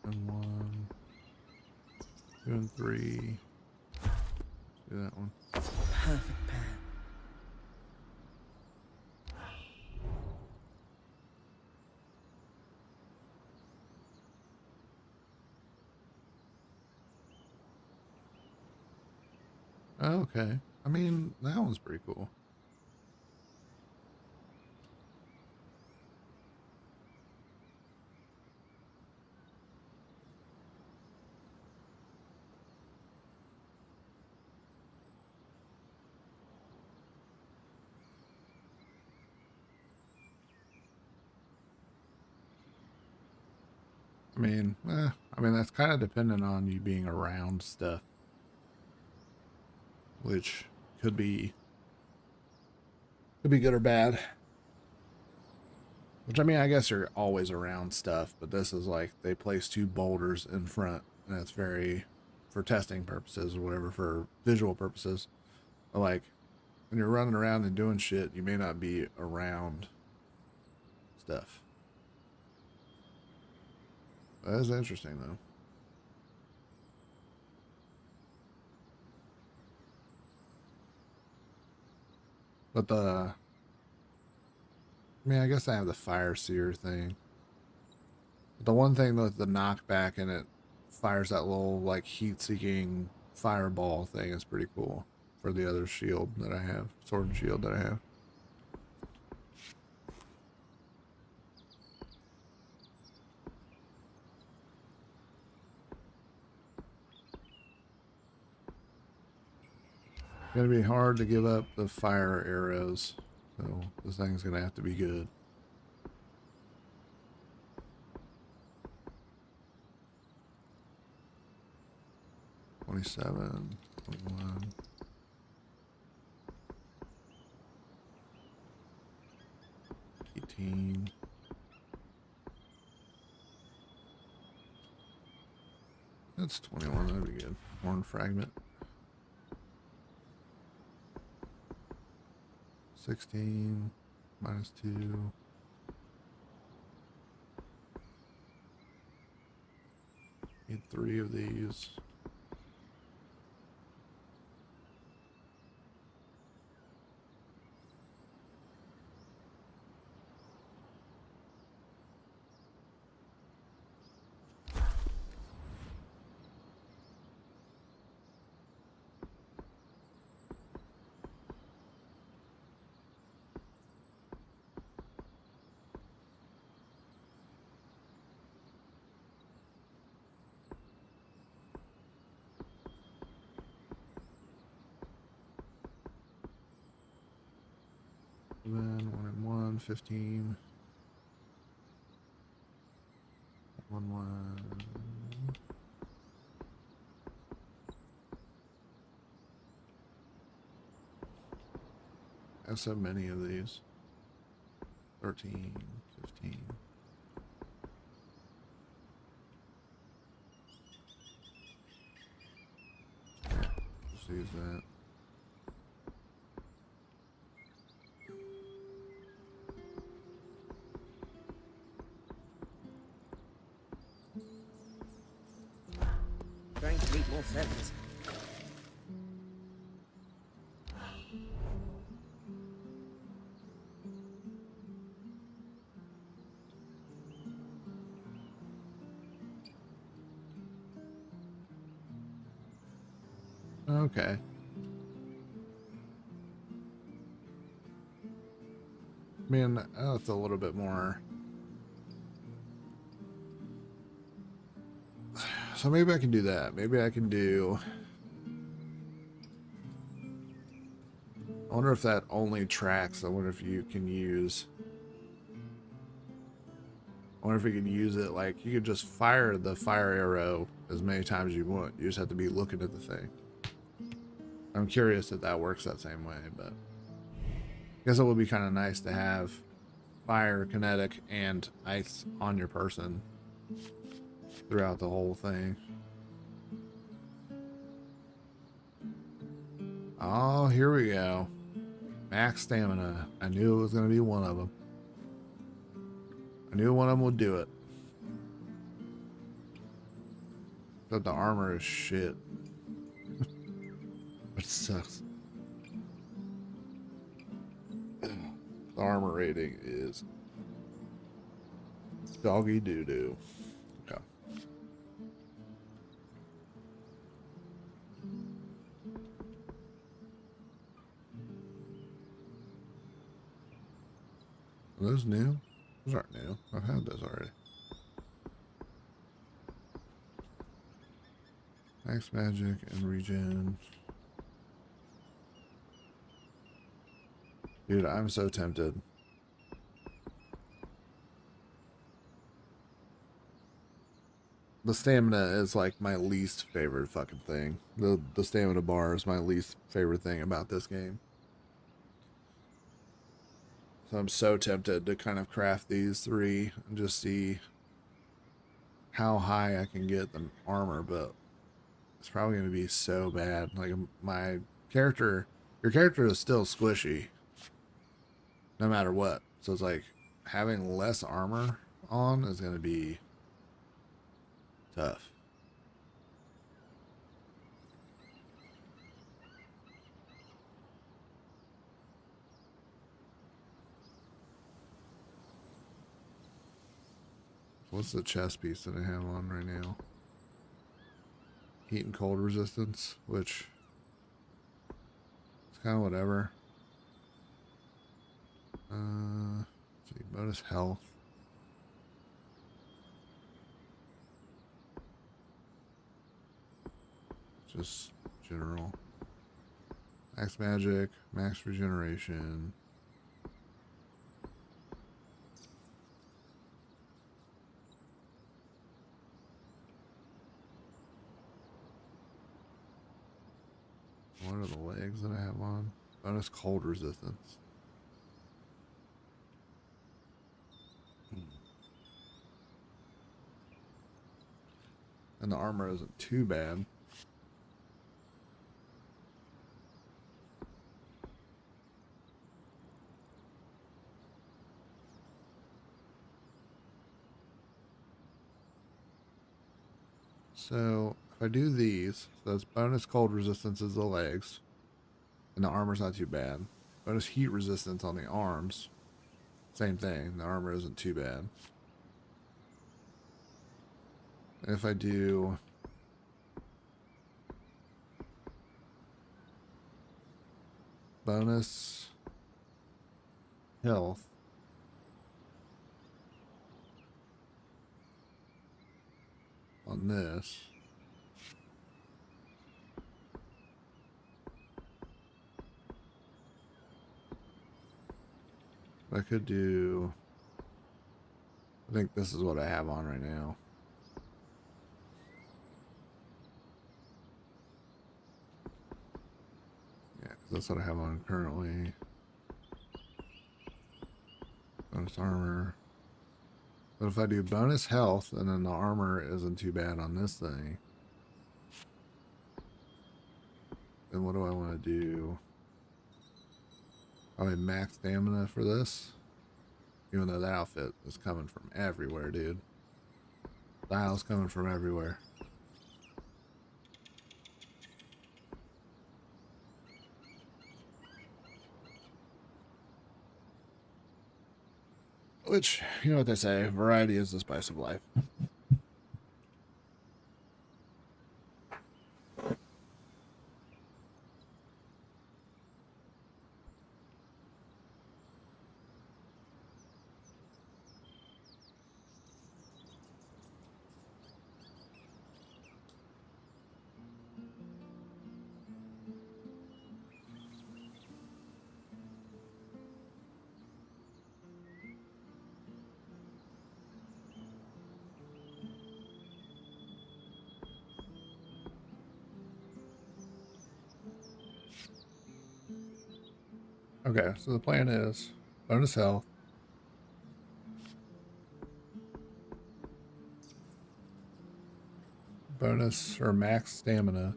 And 1, 2, and 3. Let's do that one. Perfect pair. Okay. I mean, that one's pretty cool. I mean that's kind of dependent on you being around stuff, which could be good or bad. Which I mean, I guess you're always around stuff, but this is like they place two boulders in front, and it's very for testing purposes or whatever, for visual purposes. But like when you're running around and doing shit, you may not be around stuff. That is interesting though. But I guess I have the fire seer thing. But the one thing with the knockback and it fires that little like heat-seeking fireball thing is pretty cool for the other shield that I have, sword and shield that I have. Gonna be hard to give up the fire arrows, so this thing's gonna have to be good. $27, $21. $18. That's 21, that'd be good. Horn fragment. 16, -2. Need 3 of these. Then 1 and 1, 15. 1, 1. I have so many of these. 13, 15. Okay, just use that. Trying to read more sentence. Okay. I mean, that's a little bit more. So maybe I can do that. Maybe I can do. I wonder if that only tracks. I wonder if you can use. I wonder if you can use it like you could just fire the fire arrow as many times as you want. You just have to be looking at the thing. I'm curious if that works that same way, but I guess it would be kind of nice to have fire, kinetic, and ice on your person throughout the whole thing. Oh, here we go. Max stamina. I knew it was going to be one of them. I knew one of them would do it. But the armor is shit. It sucks. The armor rating is doggy doo-doo. Okay. Are those new? Those aren't new. I've had those already. Max magic and regen. Dude, I'm so tempted. the stamina is like my least favorite fucking thing. The stamina bar is my least favorite thing about this game. So I'm so tempted to kind of craft these 3 and just see how high I can get the armor, but it's probably going to be so bad. Like my character, your character is still squishy no matter what. So it's like having less armor on is going to be tough. What's the chest piece that I have on right now? Heat and cold resistance, which is kind of whatever. Let's see, bonus health. Just general. Max magic, max regeneration. What are the legs that I have on? Bonus cold resistance. And the armor isn't too bad. So if I do these, so that's bonus cold resistance is the legs, and the armor's not too bad. Bonus heat resistance on the arms, same thing. The armor isn't too bad. And if I do bonus health, on this, I could do, I think this is what I have on right now. Yeah, 'cause that's what I have on currently. Bonus armor. But if I do bonus health and then the armor isn't too bad on this thing, then what do I want to do? Probably max stamina for this. Even though the outfit is coming from everywhere, dude. Style's coming from everywhere. Which, you know what they say, variety is the spice of life. Okay, so the plan is bonus health, bonus or max stamina,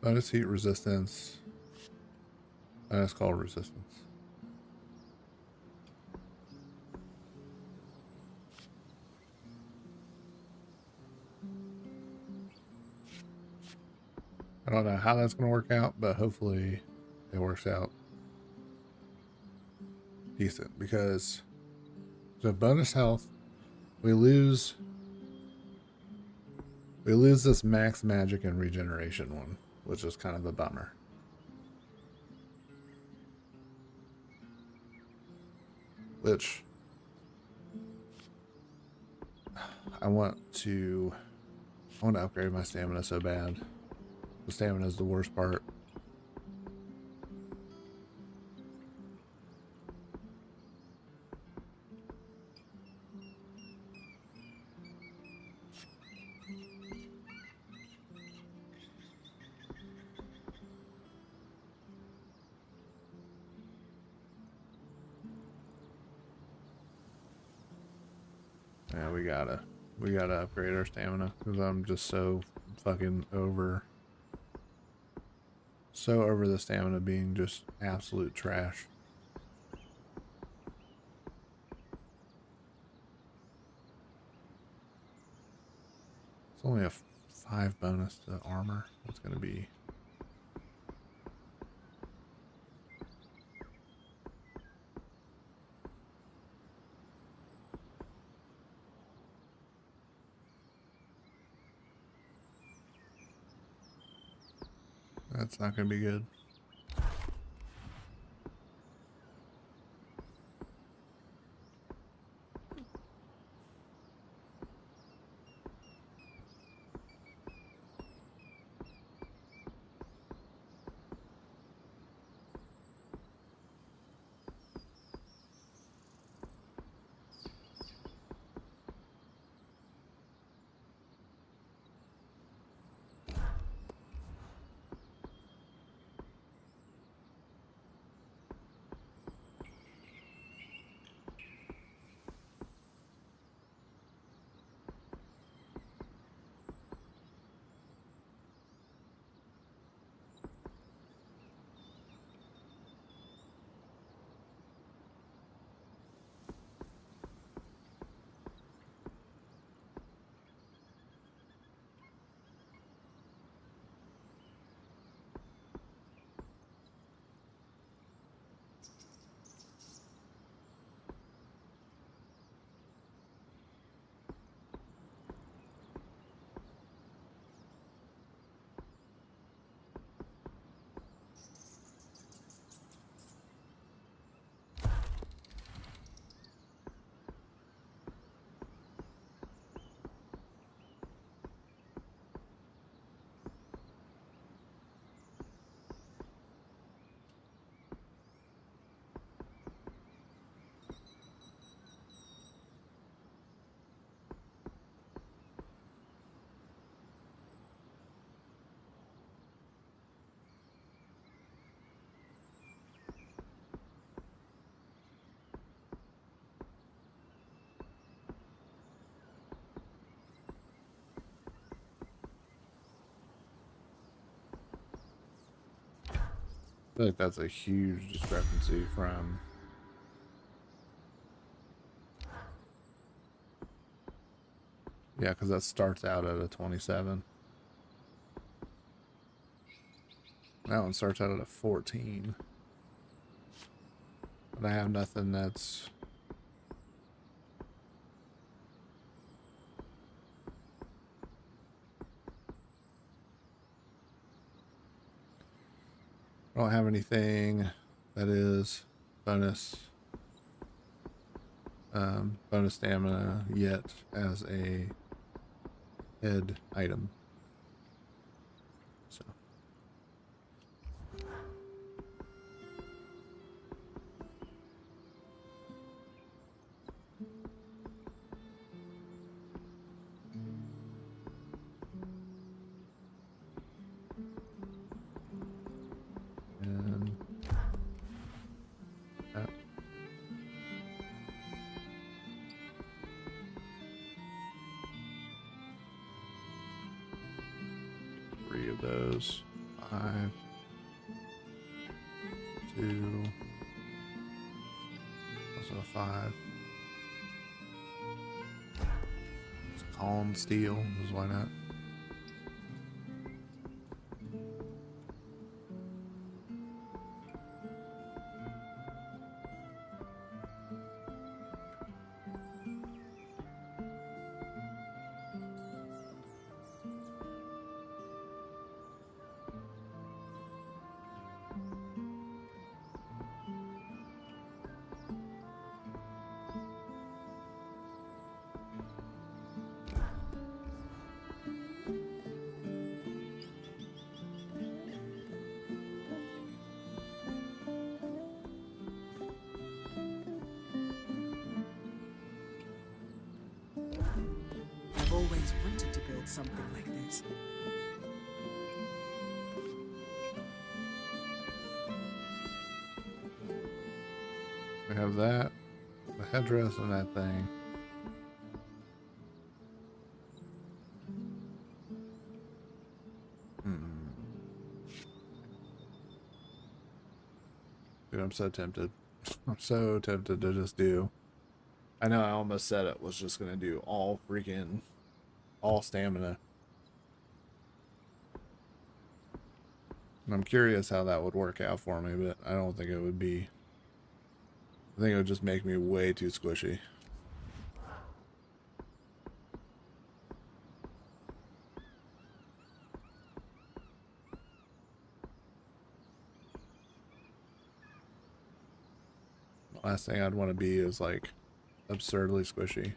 bonus heat resistance, bonus cold resistance. I don't know how that's going to work out, but hopefully it works out decent, because so bonus health, we lose this max magic and regeneration one, which is kind of a bummer. Which I want to upgrade my stamina so bad. The stamina is the worst part. Yeah, we gotta upgrade our stamina because I'm just so fucking so over the stamina being just absolute trash. It's only a 5 bonus to armor. That's gonna be. That's not gonna be good. I feel like that's a huge discrepancy from. Yeah, because that starts out at a 27. That one starts out at a 14. But I have nothing that's. I don't have anything that is bonus bonus stamina yet as a head item. So and that. Three of those. 5, 2, also 5. It's calm steel, because why not? I've always wanted to build something like this. We have that, the headdress, and that thing. Dude, I'm so tempted. I'm so tempted to just do. I know I almost said it was just gonna do all stamina. And I'm curious how that would work out for me, but I don't think it would be. I think it would just make me way too squishy. The last thing I'd want to be is like absurdly squishy.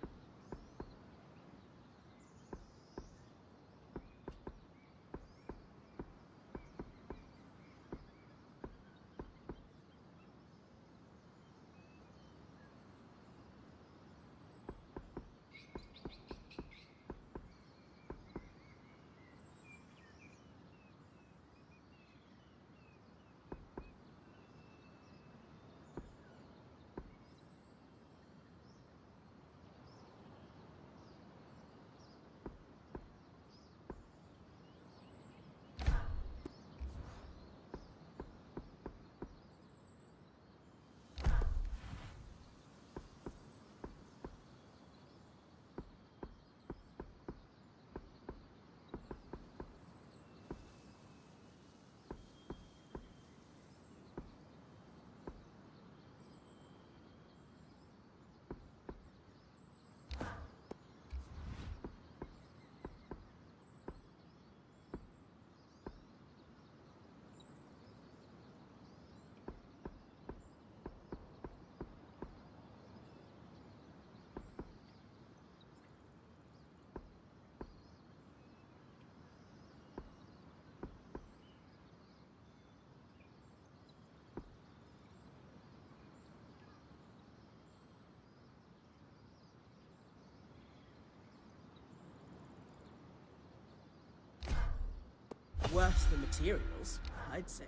Worse than materials, I'd say.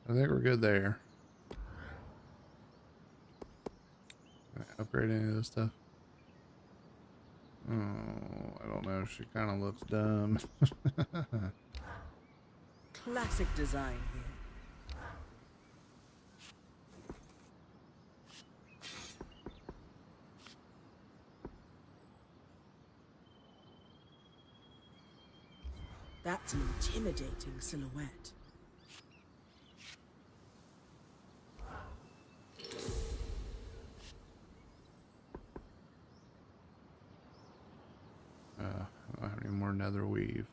I think we're good there. Upgrade any of this stuff? Oh, I don't know. She kind of looks dumb. Classic design here. That's an intimidating silhouette. I don't have any more nether weave.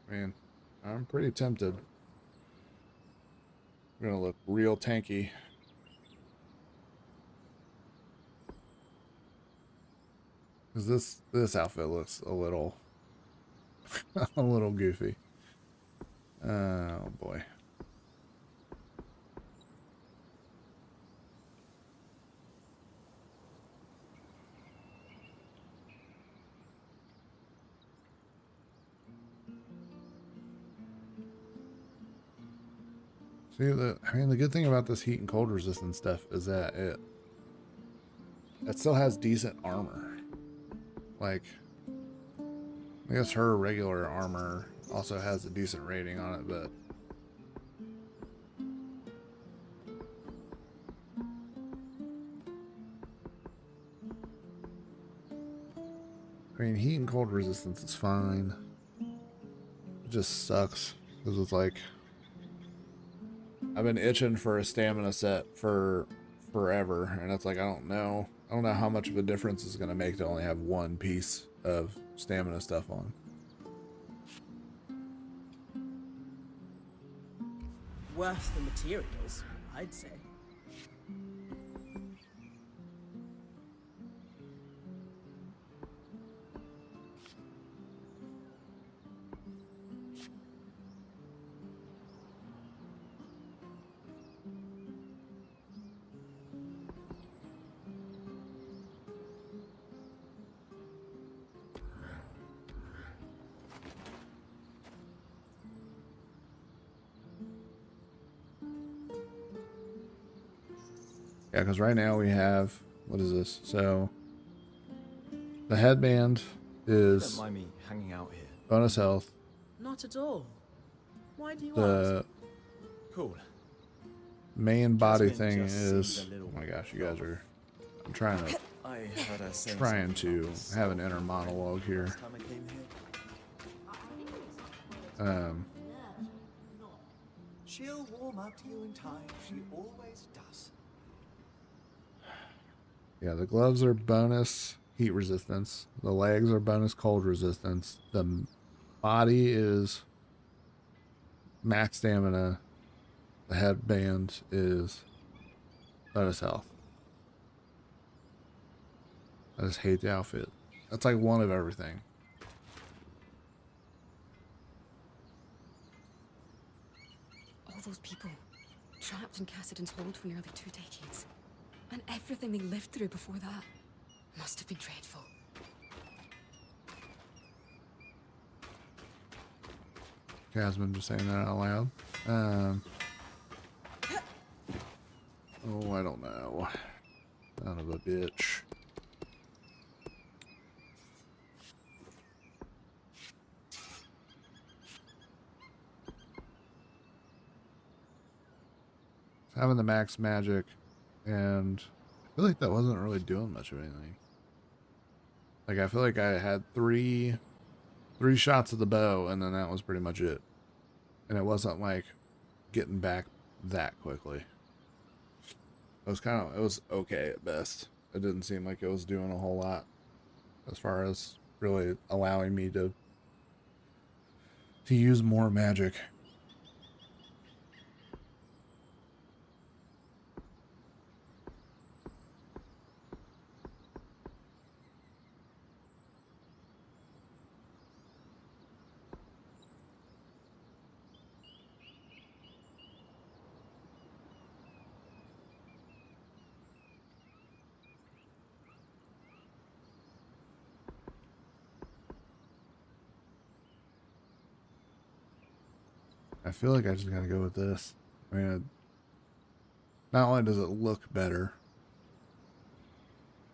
Man, I'm pretty tempted. I'm gonna look real tanky. Because this outfit looks a little a little goofy. Oh boy. See, I mean, the good thing about this heat and cold resistance stuff is that it still has decent armor. Like, I guess her regular armor also has a decent rating on it, but I mean, heat and cold resistance is fine. It just sucks because it's like I've been itching for a stamina set for forever, and it's like I don't know how much of a difference it's gonna make to only have one piece of stamina stuff on. Worse than materials, I'd say. Yeah, because right now we have, what is this? So the headband Don't is mind me hanging out here. bonus health. Not at all. Why do you ask? The Cool. main body Jasmine thing just seems is, a little oh my gosh, you guys are, I'm trying to I heard her saying trying something to about this have an inner monologue here. last time I came here. She'll warm up to you in time. She always does. Yeah, the gloves are bonus heat resistance. The legs are bonus cold resistance. The body is max stamina. The headband is bonus health. I just hate the outfit. That's like one of everything. All those people trapped in Cassidon's hold for nearly 2 decades. And everything they lived through before that must have been dreadful. Jasmine just saying that out loud. Oh, I don't know. Son of a bitch. Having the max magic, and I feel like that wasn't really doing much of anything. Like, I feel like I had three shots of the bow, and then that was pretty much it. And it wasn't like getting back that quickly. It was it was okay at best. It didn't seem like it was doing a whole lot as far as really allowing me to use more magic. I feel like I just gotta go with this. I mean, not only does it look better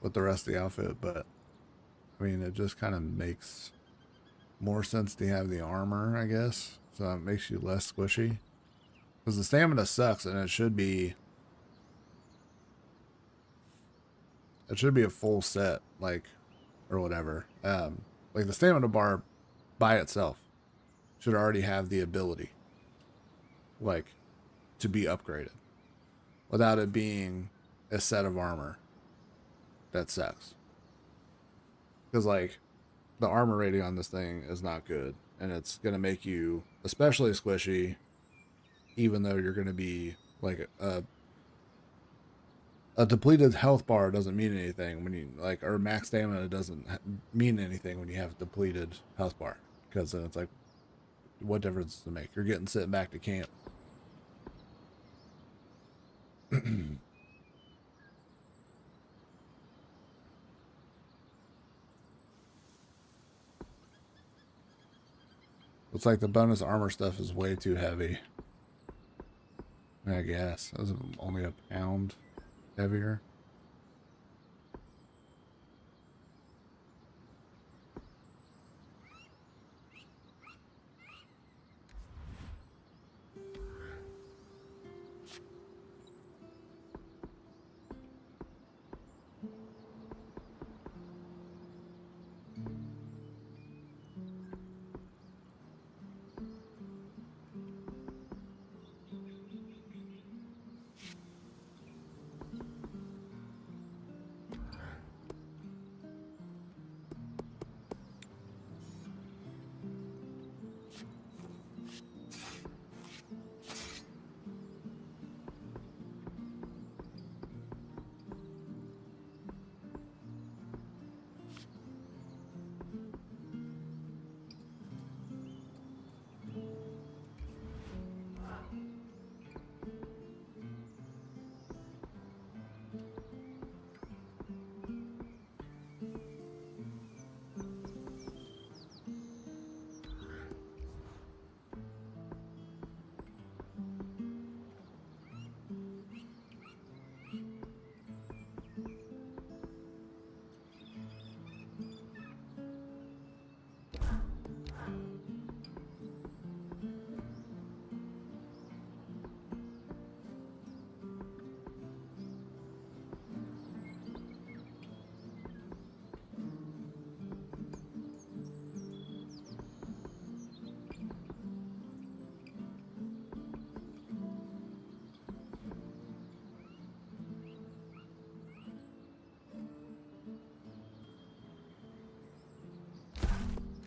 with the rest of the outfit, but I mean, it just kind of makes more sense to have the armor, I guess. So it makes you less squishy. Because the stamina sucks, and it should be a full set, like, or whatever. Like the stamina bar by itself should already have the ability, like, to be upgraded without it being a set of armor that sucks. Because, like, the armor rating on this thing is not good, and it's going to make you especially squishy, even though you're going to be, like, a depleted health bar doesn't mean anything when you, like, or max stamina doesn't mean anything when you have a depleted health bar. Because then it's like, what difference does it make? You're getting sent back to camp. Looks like the bonus armor stuff is way too heavy. I guess. That was only a pound heavier.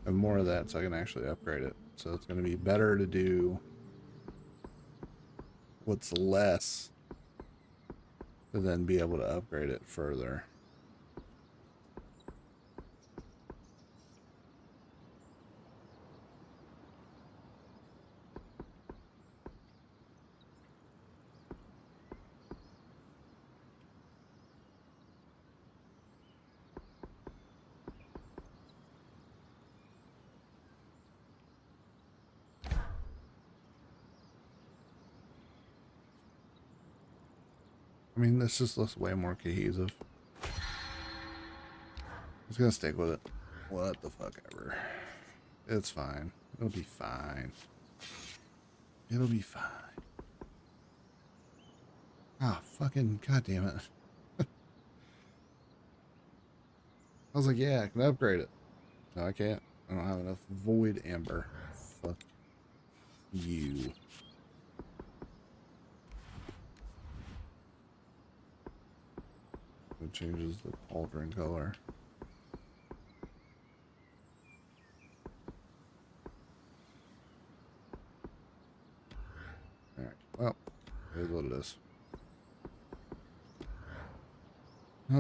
And more of that so I can actually upgrade it. So it's going to be better to do what's less to then be able to upgrade it further. I mean, this just looks way more cohesive. I'm just gonna stick with it. What the fuck ever. It's fine. It'll be fine. It'll be fine. Ah, fucking goddamn it. I was like, yeah, I can upgrade it. No, I can't. I don't have enough void amber. Fuck you. It changes the pauldron color. Alright, well, here's what it is. I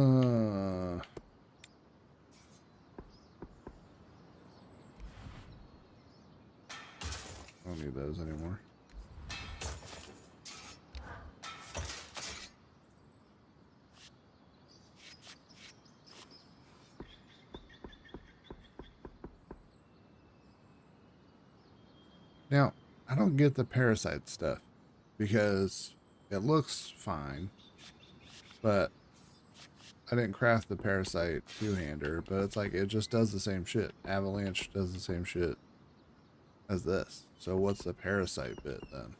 don't need those anymore. Now, I don't get the parasite stuff because it looks fine, but I didn't craft the parasite two-hander, but it's like it just does the same shit. Avalanche does the same shit as this. So what's the parasite bit then?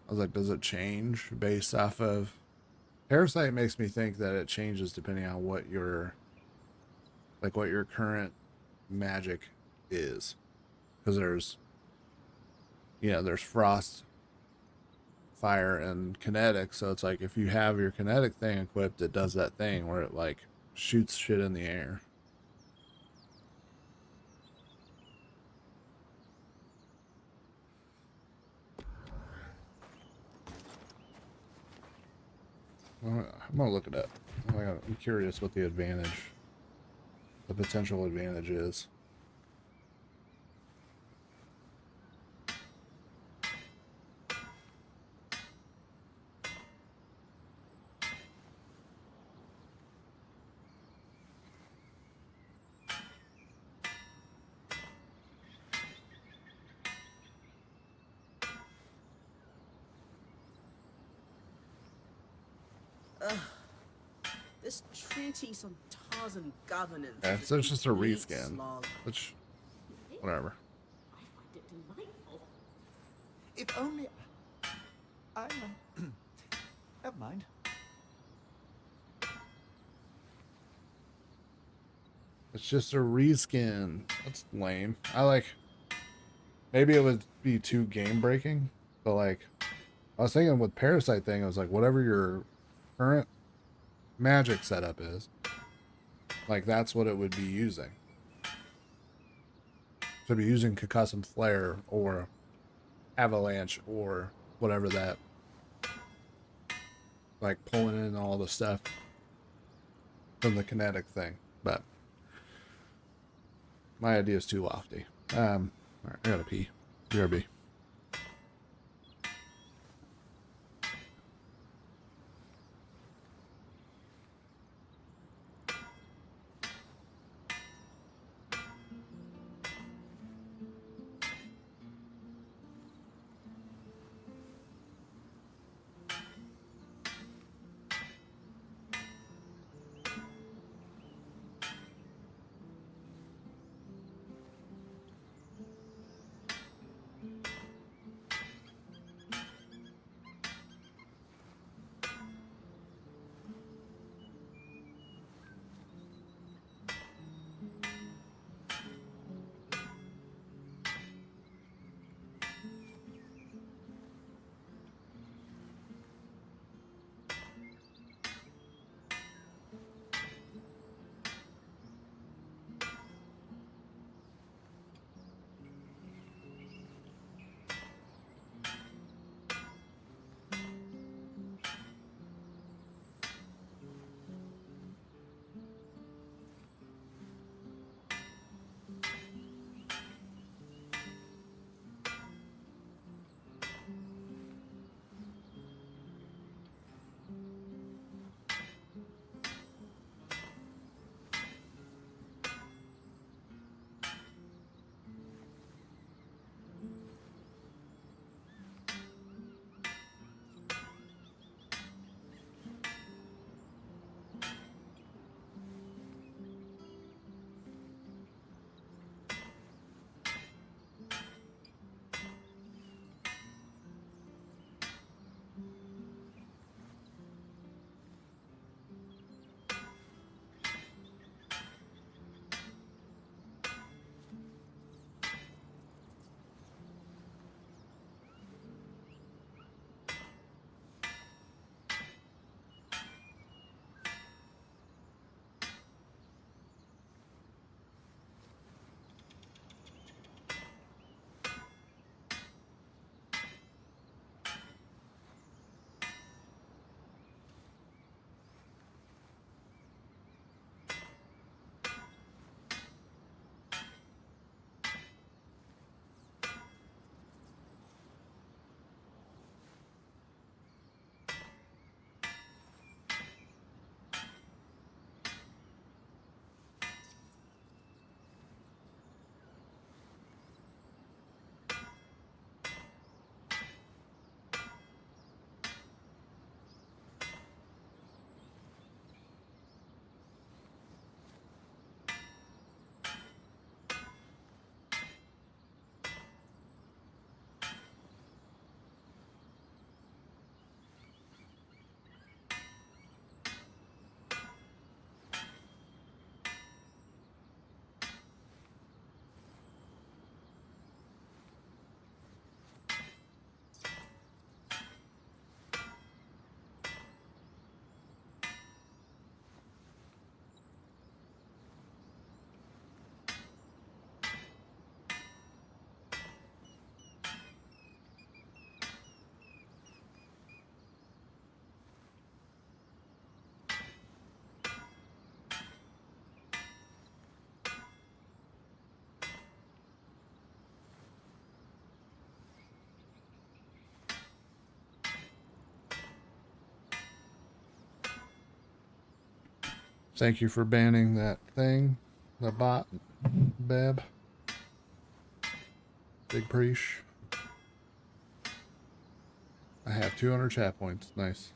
I was like, does it change based off of... Parasite makes me think that it changes depending on what your... like what your current magic is. Because there's... you know, there's frost, fire, and kinetic. So it's like if you have your kinetic thing equipped, it does that thing where it like shoots shit in the air. Well, I'm gonna look it up. I'm curious what the advantage, the potential advantage is. This treatise on Tarzan governance. Yeah, is so it's just a complete reskin, slog. which, whatever. I find it delightful. If only... I... never mind. It's just a reskin. That's lame. I like... maybe it would be too game breaking, but like... I was thinking with Parasite thing, I was like, whatever your current magic setup is, like that's what it would be using. So it'd be using Concussive Flare or Avalanche or whatever that, like pulling in all the stuff from the kinetic thing. But my idea is too lofty. All right, I gotta pee. BRB. Thank you for banning that thing, the bot, Beb. Big preach. I have 200 chat points. Nice.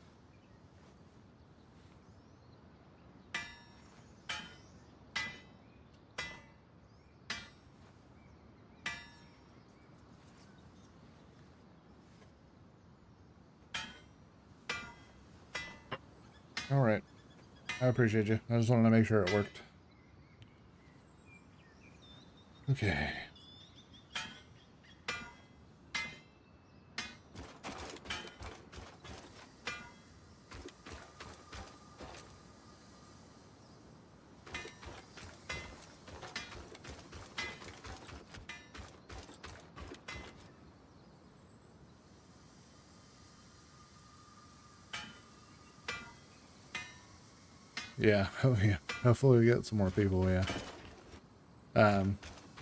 All right. I appreciate you. I just wanted to make sure it worked. Okay. Yeah, oh yeah. Hopefully we get some more people, yeah. I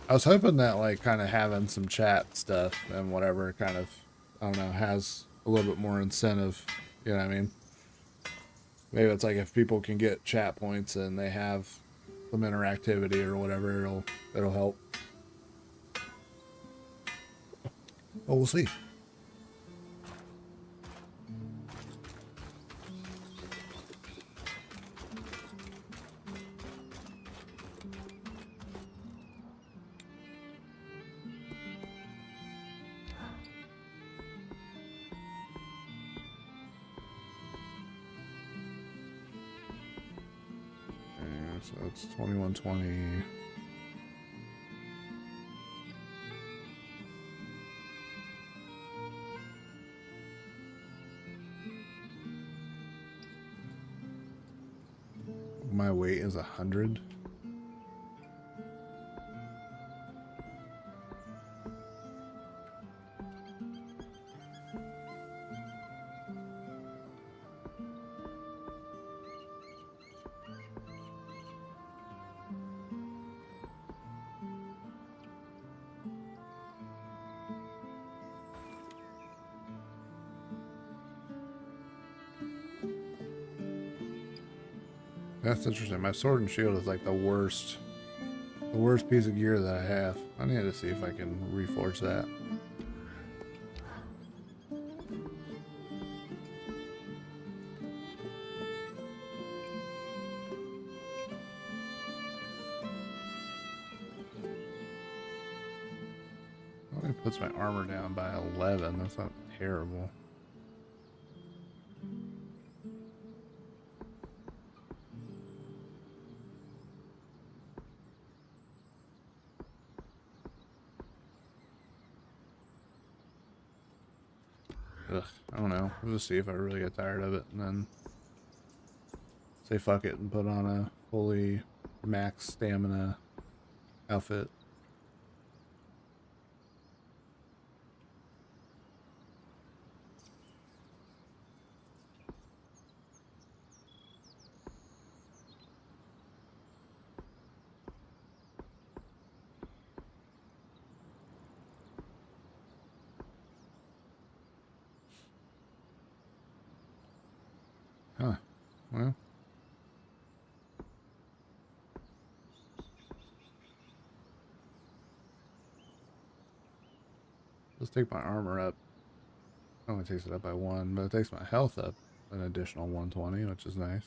was hoping that like kind of having some chat stuff and whatever kind of, I don't know, has a little bit more incentive, you know what I mean? Maybe it's like if people can get chat points and they have some interactivity or whatever, it'll help. Oh, we'll see. So it's 2120. My weight is 100. That's interesting. My sword and shield is like the worst piece of gear that I have. I need to see if I can reforge that. Only puts my armor down by 11. That's not terrible. Ugh, I don't know. We'll just see if I really get tired of it and then say fuck it and put on a fully max stamina outfit. Huh. Well. Let's take my armor up. Only takes it up by 1, but it takes my health up an additional 120, which is nice.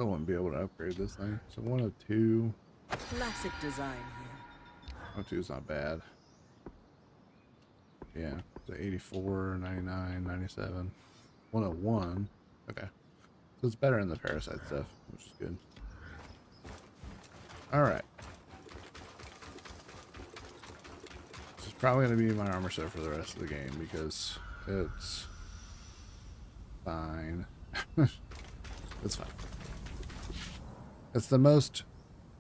still wouldn't be able to upgrade this thing. So 102. Classic design here. 102 is not bad. Yeah, so 84, 99, 97, 101. Okay. So it's better in the parasite stuff, which is good. Alright. This is probably going to be my armor set for the rest of the game because it's fine. It's fine. It's the most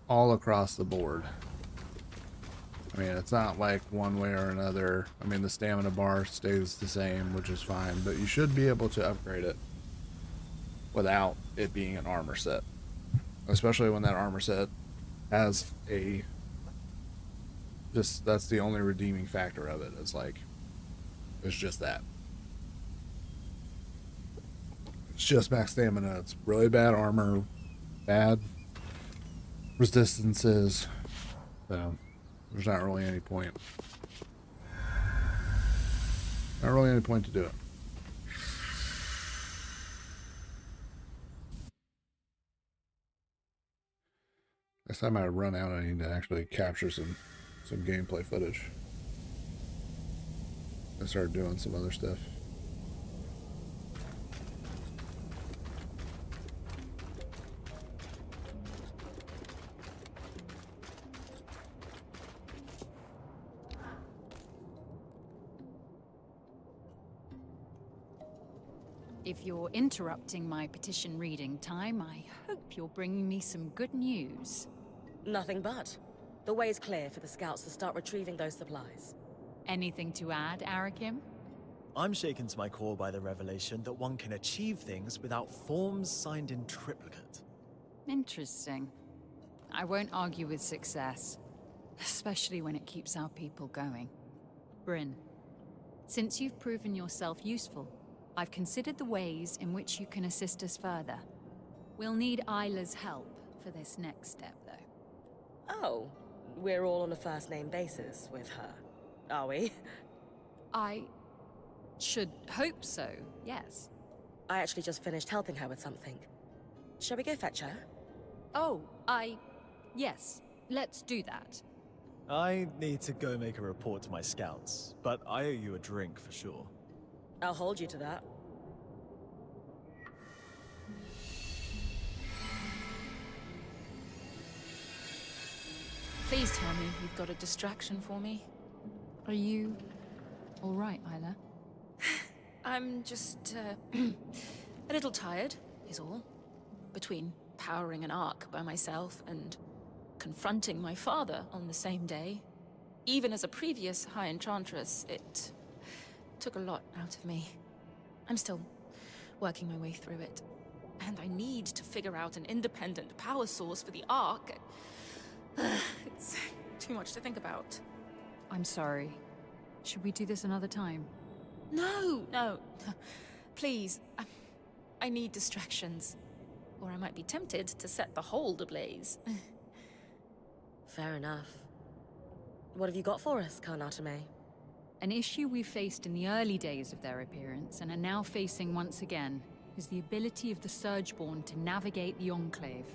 all across the board. I mean, it's not like one way or another. I mean, the stamina bar stays the same, which is fine, but you should be able to upgrade it without it being an armor set. Especially when that armor set has a... that's the only redeeming factor of it. It's like, it's just that. It's just max stamina. It's really bad armor, bad resistances. So... there's not really any point. Not really any point to do it. Next time I run out, I need to actually capture some gameplay footage. I start doing some other stuff. If you're interrupting my petition reading time, I hope you're bringing me some good news. Nothing but. The way's clear for the scouts to start retrieving those supplies. Anything to add, Arakim? I'm shaken to my core by the revelation that one can achieve things without forms signed in triplicate. Interesting. I won't argue with success, especially when it keeps our people going. Bryn, since you've proven yourself useful, I've considered the ways in which you can assist us further. We'll need Isla's help for this next step, though. Oh, we're all on a first-name basis with her, are we? I should hope so, yes. I actually just finished helping her with something. Shall we go fetch her? Oh, yes, let's do that. I need to go make a report to my scouts, but I owe you a drink for sure. I'll hold you to that. Please tell me you've got a distraction for me. Are you all right, Isla? I'm just, a little tired, is all. Between powering an arc by myself and confronting my father on the same day. Even as a previous High Enchantress, it took a lot out of me. I'm still working my way through it. And I need to figure out an independent power source for the Ark. It's too much to think about. I'm sorry. Should we do this another time? No. Please. I need distractions. Or I might be tempted to set the hold ablaze. Fair enough. What have you got for us, Karnatame? An issue we faced in the early days of their appearance and are now facing once again is the ability of the Surgeborn to navigate the Enclave.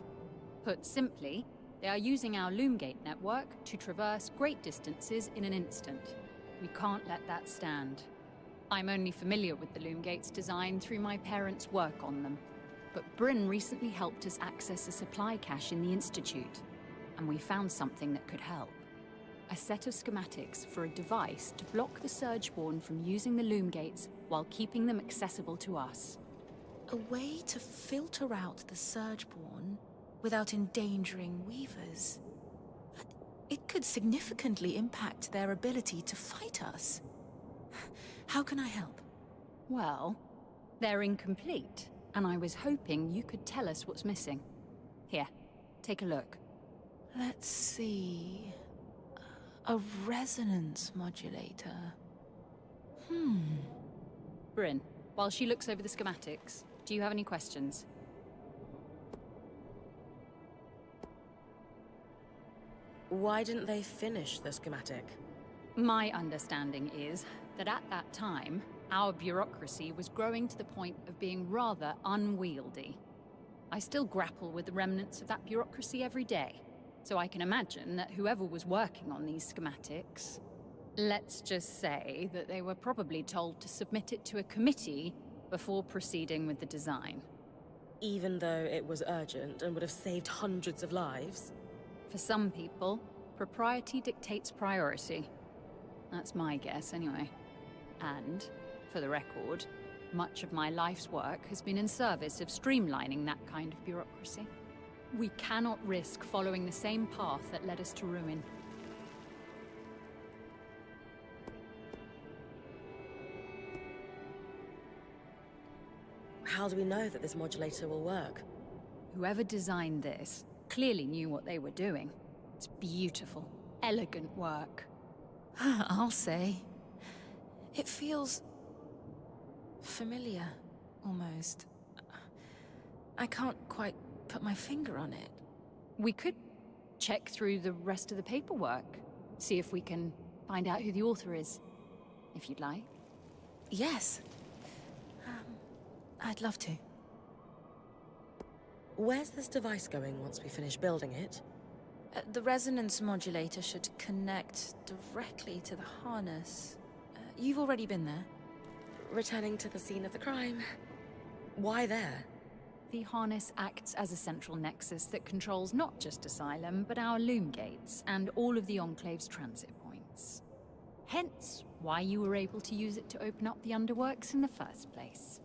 Put simply, they are using our Loomgate network to traverse great distances in an instant. We can't let that stand. I'm only familiar with the Loomgate's design through my parents' work on them, but Bryn recently helped us access a supply cache in the Institute, and we found something that could help. A set of schematics for a device to block the Surgeborn from using the Loomgates while keeping them accessible to us. A way to filter out the Surgeborn without endangering Weavers. It could significantly impact their ability to fight us. How can I help? Well, they're incomplete, and I was hoping you could tell us what's missing. Here, take a look. Let's see... a resonance modulator. Bryn, while she looks over the schematics, do you have any questions? Why didn't they finish the schematic? My understanding is that at that time, our bureaucracy was growing to the point of being rather unwieldy. I still grapple with the remnants of that bureaucracy every day, so I can imagine that whoever was working on these schematics, let's just say that they were probably told to submit it to a committee before proceeding with the design. Even though it was urgent and would have saved hundreds of lives? For some people, propriety dictates priority. That's my guess, anyway. And, for the record, much of my life's work has been in service of streamlining that kind of bureaucracy. We cannot risk following the same path that led us to ruin. How do we know that this modulator will work? Whoever designed this clearly knew what they were doing. It's beautiful, elegant work. I'll say. It feels familiar, almost. I can't quite put my finger on it. We could check through the rest of the paperwork, see if we can find out who the author is, if you'd like. Yes. I'd love to. Where's this device going once we finish building it? The resonance modulator should connect directly to the harness. You've already been there. Returning to the scene of the crime. Why there? The harness acts as a central nexus that controls not just Asylum, but our loom gates and all of the Enclave's transit points. Hence, why you were able to use it to open up the underworks in the first place.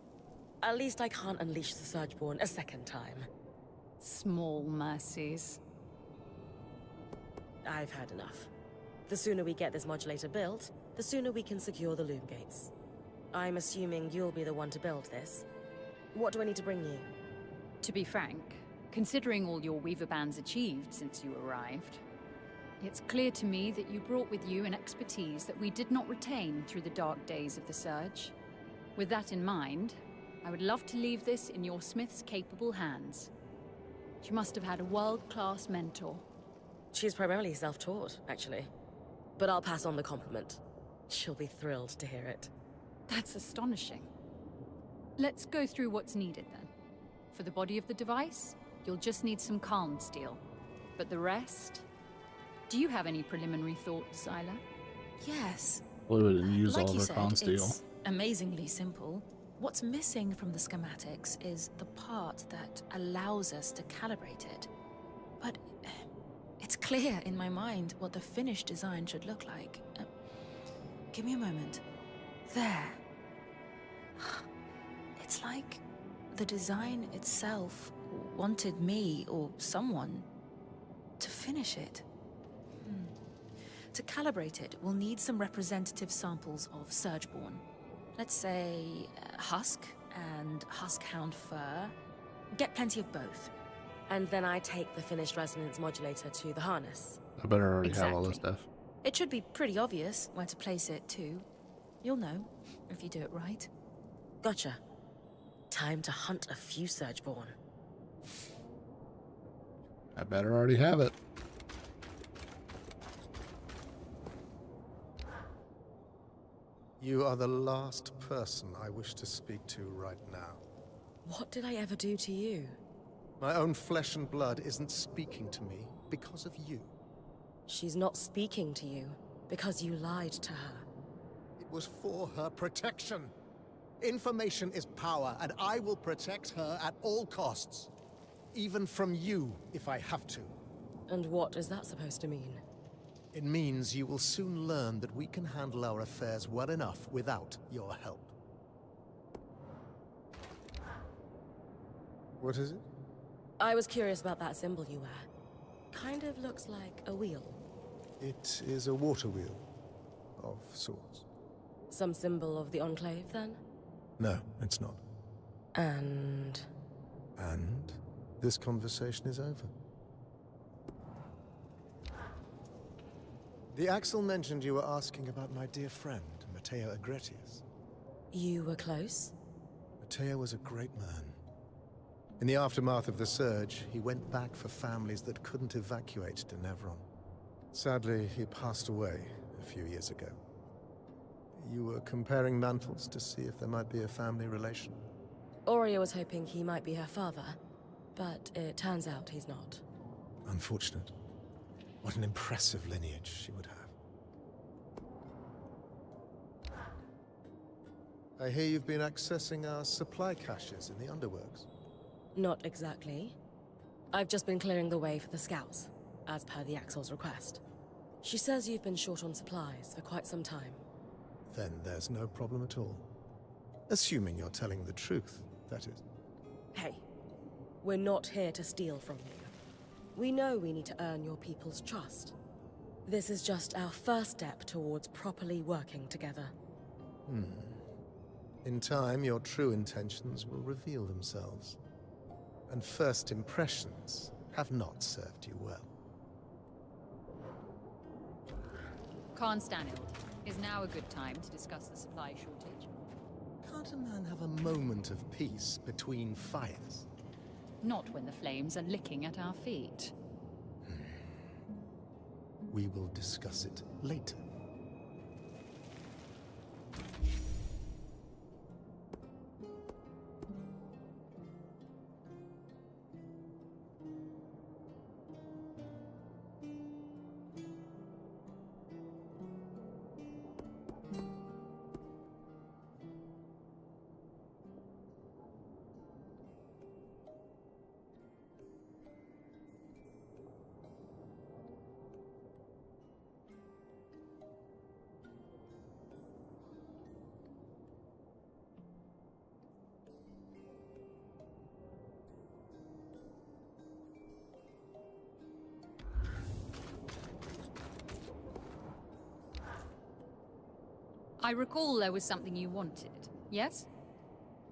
At least I can't unleash the Surgeborn a second time. Small mercies. I've had enough. The sooner we get this modulator built, the sooner we can secure the loom gates. I'm assuming you'll be the one to build this. What do I need to bring you? To be frank, considering all your Weaver Bands achieved since you arrived, it's clear to me that you brought with you an expertise that we did not retain through the dark days of the Surge. With that in mind, I would love to leave this in your Smith's capable hands. She must have had a world-class mentor. She's primarily self-taught, actually. But I'll pass on the compliment. She'll be thrilled to hear it. That's astonishing. Let's go through what's needed then. For the body of the device, you'll just need some calm steel. But the rest... Do you have any preliminary thoughts, Isla? Yes. We would use Like all you of our con said, steel. it's amazingly simple. What's missing from the schematics is the part that allows us to calibrate it. But it's clear in my mind what the finished design should look like. Give me a moment. There. It's like the design itself wanted me, or someone, to finish it. To calibrate it, we'll need some representative samples of Surgeborn. Let's say husk and huskhound fur. Get plenty of both. And then I take the finished resonance modulator to the harness. I better already have all this Exactly. stuff. It should be pretty obvious where to place it, too. You'll know, if you do it right. Gotcha. Time to hunt a few Surgeborn. I better already have it. You are the last person I wish to speak to right now. What did I ever do to you? My own flesh and blood isn't speaking to me because of you. She's not speaking to you because you lied to her. It was for her protection. Information is power, and I will protect her at all costs. Even from you, if I have to. And what is that supposed to mean? It means you will soon learn that we can handle our affairs well enough without your help. What is it? I was curious about that symbol you wear. Kind of looks like a wheel. It is a water wheel, of sorts. Some symbol of the Enclave, then? No, it's not. And... And this conversation is over. The Axel mentioned you were asking about my dear friend, Matteo Agretius. You were close? Matteo was a great man. In the aftermath of the Surge, he went back for families that couldn't evacuate to Nevron. Sadly, he passed away a few years ago. You were comparing mantles to see if there might be a family relation? Aurea was hoping he might be her father. But it turns out he's not. Unfortunate. What an impressive lineage she would have. I hear you've been accessing our supply caches in the underworks. Not exactly. I've just been clearing the way for the scouts, as per the Axel's request. She says you've been short on supplies for quite some time. Then there's no problem at all. Assuming you're telling the truth, that is. Hey, we're not here to steal from you. We know we need to earn your people's trust. This is just our first step towards properly working together. In time, your true intentions will reveal themselves. And first impressions have not served you well. Khan Stanild, is now a good time to discuss the supply shortage? Can't a man have a moment of peace between fires? Not when the flames are licking at our feet. We will discuss it later. I recall there was something you wanted, yes?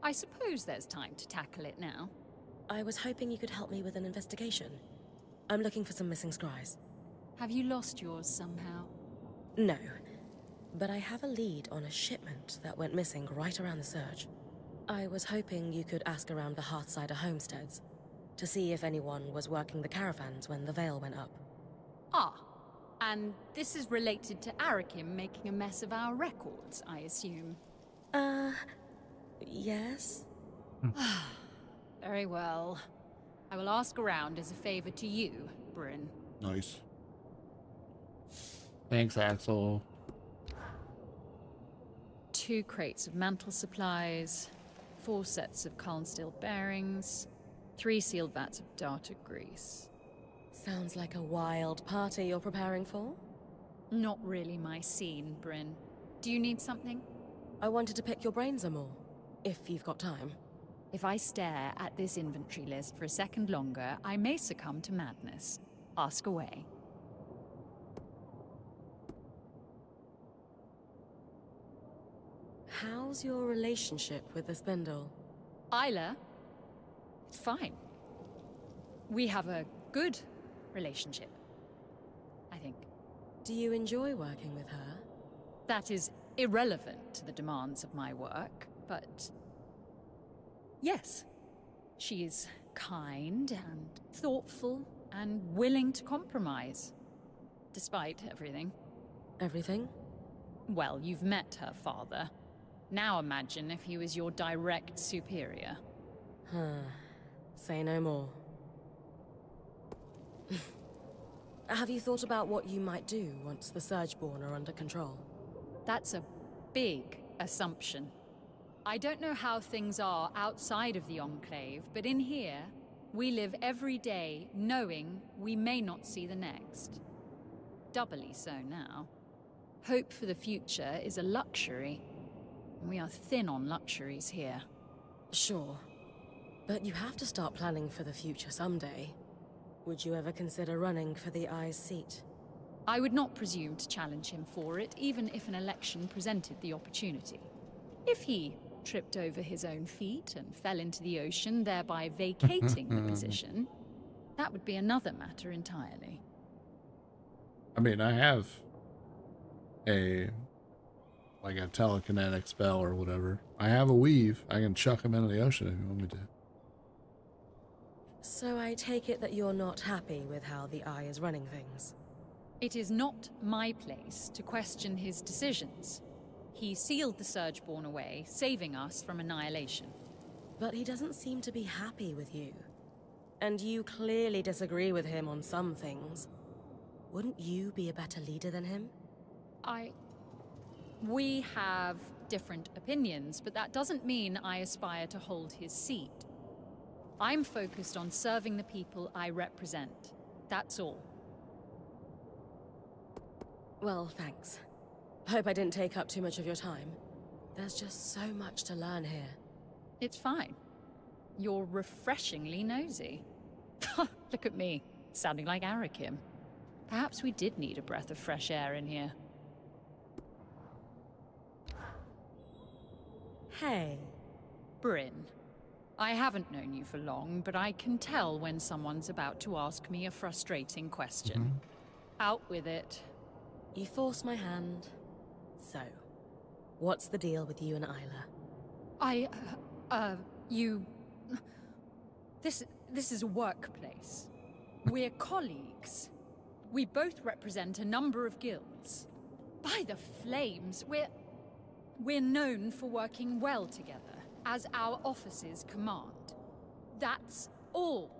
I suppose there's time to tackle it now. I was hoping you could help me with an investigation. I'm looking for some missing scries. Have you lost yours somehow? No, but I have a lead on a shipment that went missing right around the surge. I was hoping you could ask around the Hearthsider homesteads to see if anyone was working the caravans when the veil went up. Ah, and this is related to Arakim making a mess of our records, I assume. Yes? Very well. I will ask around as a favor to you, Bryn. Nice. Thanks, Axel. 2 crates of mantle supplies, 4 sets of Calm Steel bearings, 3 sealed vats of data grease. Sounds like a wild party you're preparing for. Not really my scene, Bryn. Do you need something? I wanted to pick your brains some more, if you've got time. If I stare at this inventory list for a second longer, I may succumb to madness. Ask away. How's your relationship with the spindle? Isla? It's fine. We have a good relationship, I think. Do you enjoy working with her? That is irrelevant to the demands of my work, but yes, she is kind and thoughtful and willing to compromise, despite everything. Everything? Well, you've met her father. Now imagine if he was your direct superior. Say no more. Have you thought about what you might do once the Surgeborn are under control? That's a big assumption. I don't know how things are outside of the Enclave, but in here, we live every day knowing we may not see the next. Doubly so now. Hope for the future is a luxury. We are thin on luxuries here. Sure. But you have to start planning for the future someday. Would you ever consider running for the Eye's seat? I would not presume to challenge him for it, even if an election presented the opportunity. If he tripped over his own feet and fell into the ocean, thereby vacating the position, that would be another matter entirely. I mean, I have a telekinetic spell or whatever. I have a weave. I can chuck him into the ocean if you want me to. So I take it that you're not happy with how the Eye is running things? It is not my place to question his decisions. He sealed the Surgeborn away, saving us from annihilation. But he doesn't seem to be happy with you. and you clearly disagree with him on some things. Wouldn't you be a better leader than him? We have different opinions, but that doesn't mean I aspire to hold his seat. I'm focused on serving the people I represent. That's all. Well, thanks. Hope I didn't take up too much of your time. There's just so much to learn here. It's fine. You're refreshingly nosy. Look at me, sounding like Arakim. Perhaps we did need a breath of fresh air in here. Hey. Bryn, I haven't known you for long, but I can tell when someone's about to ask me a frustrating question. Out with it. You forced my hand. So, what's the deal with you and Isla? This is a workplace. We're colleagues. We both represent a number of guilds. By the flames, we're known for working well together, as our offices command. That's all.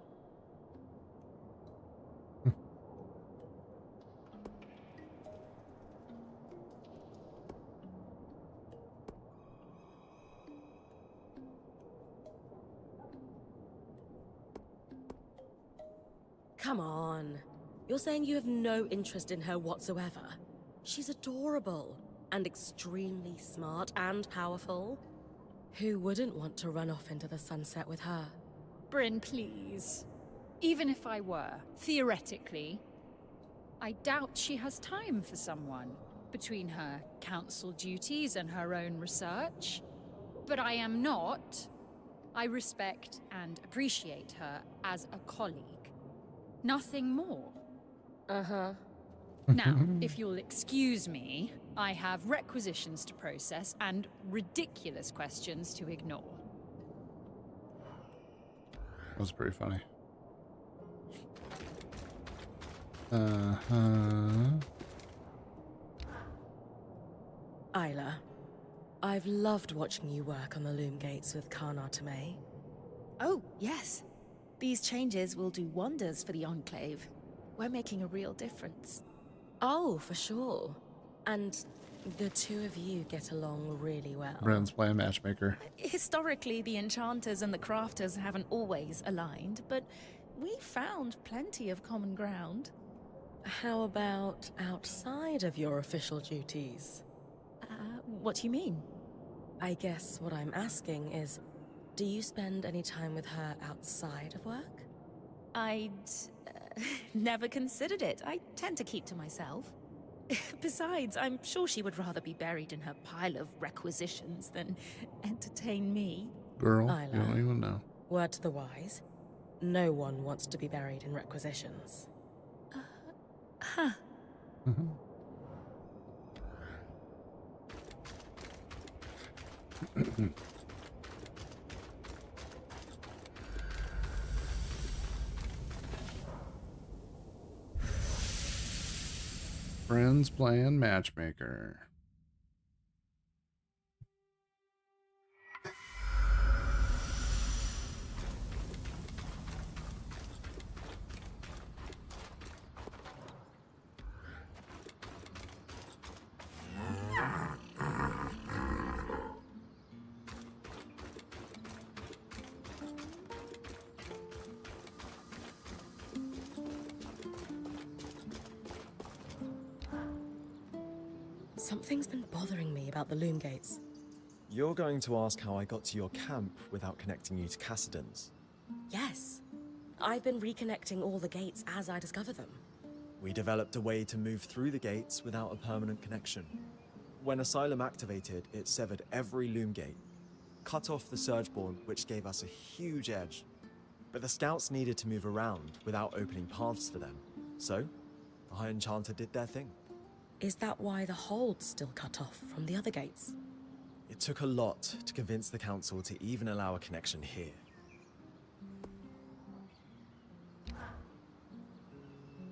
Come on. You're saying you have no interest in her whatsoever? She's adorable, and extremely smart and powerful. Who wouldn't want to run off into the sunset with her? Bryn, please. Even if I were, theoretically, I doubt she has time for someone between her council duties and her own research. But I am not. I respect and appreciate her as a colleague. Nothing more. Uh-huh. Now, if you'll excuse me, I have requisitions to process and ridiculous questions to ignore. That was pretty funny. Isla, I've loved watching you work on the loom gates with Khan Arteme. Oh, yes. These changes will do wonders for the Enclave. We're making a real difference. Oh, for sure. And the two of you get along really well. Bryn's playing matchmaker. Historically, the enchanters and the crafters haven't always aligned, but we found plenty of common ground. How about outside of your official duties? What do you mean? I guess what I'm asking is, do you spend any time with her outside of work? I'd never considered it. I tend to keep to myself. Besides, I'm sure she would rather be buried in her pile of requisitions than entertain me. Girl, Isla, you don't even know. Word to the wise, no one wants to be buried in requisitions. Huh. Bryn's playing matchmaker. Something's been bothering me about the loom gates. You're going to ask how I got to your camp without connecting you to Cassidon's? Yes. I've been reconnecting all the gates as I discover them. We developed a way to move through the gates without a permanent connection. When Asylum activated, it severed every loom gate, cut off the Surgeborn, which gave us a huge edge. But the scouts needed to move around without opening paths for them. So, the High Enchanter did their thing. Is that why the hold's still cut off from the other gates? It took a lot to convince the Council to even allow a connection here.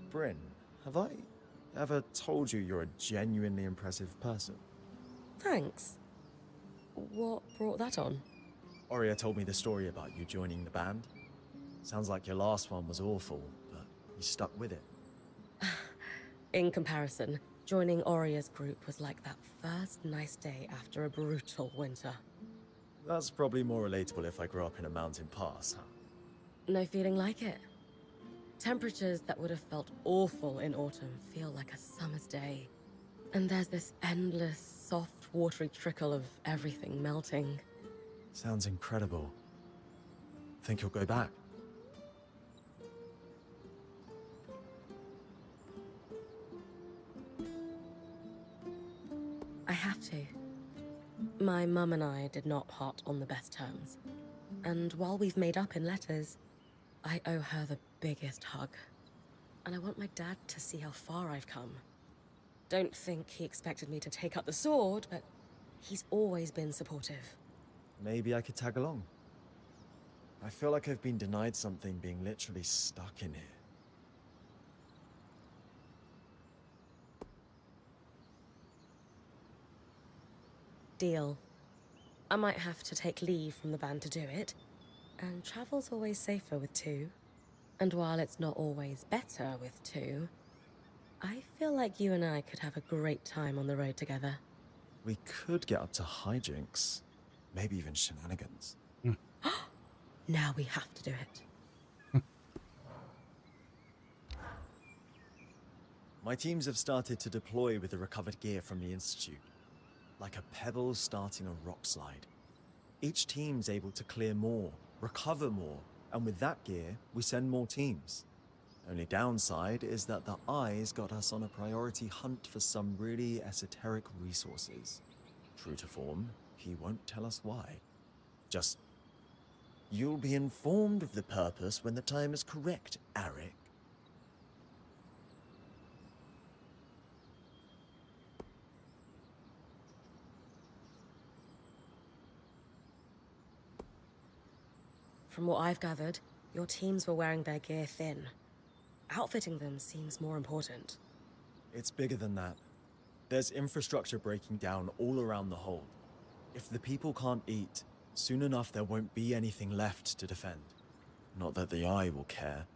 Bryn, have I ever told you you're a genuinely impressive person? Thanks. What brought that on? Oria told me the story about you joining the band. Sounds like your last one was awful, but you stuck with it. In comparison, joining Oria's group was like that first nice day after a brutal winter. That's probably more relatable if I grew up in a mountain pass, huh? No feeling like it. Temperatures that would have felt awful in autumn feel like a summer's day. And there's this endless, soft, watery trickle of everything melting. Sounds incredible. Think you'll go back? I have to. My mum and I did not part on the best terms. And while we've made up in letters, I owe her the biggest hug. And I want my dad to see how far I've come. Don't think he expected me to take up the sword, but he's always been supportive. Maybe I could tag along. I feel like I've been denied something being literally stuck in here. Deal. I might have to take leave from the band to do it, and travel's always safer with two. And while it's not always better with two, I feel like you and I could have a great time on the road together. We could get up to hijinks, maybe even shenanigans. Now we have to do it. My teams have started to deploy with the recovered gear from the Institute, like a pebble starting a rock slide. Each team's able to clear more, recover more, and with that gear, we send more teams. Only downside is that the Eyes got us on a priority hunt for some really esoteric resources. True to form, he won't tell us why. Just, you'll be informed of the purpose when the time is correct, Arik. From what I've gathered, your teams were wearing their gear thin. Outfitting them seems more important. It's bigger than that. There's infrastructure breaking down all around the hold. If the people can't eat, soon enough there won't be anything left to defend. Not that the Eye will care.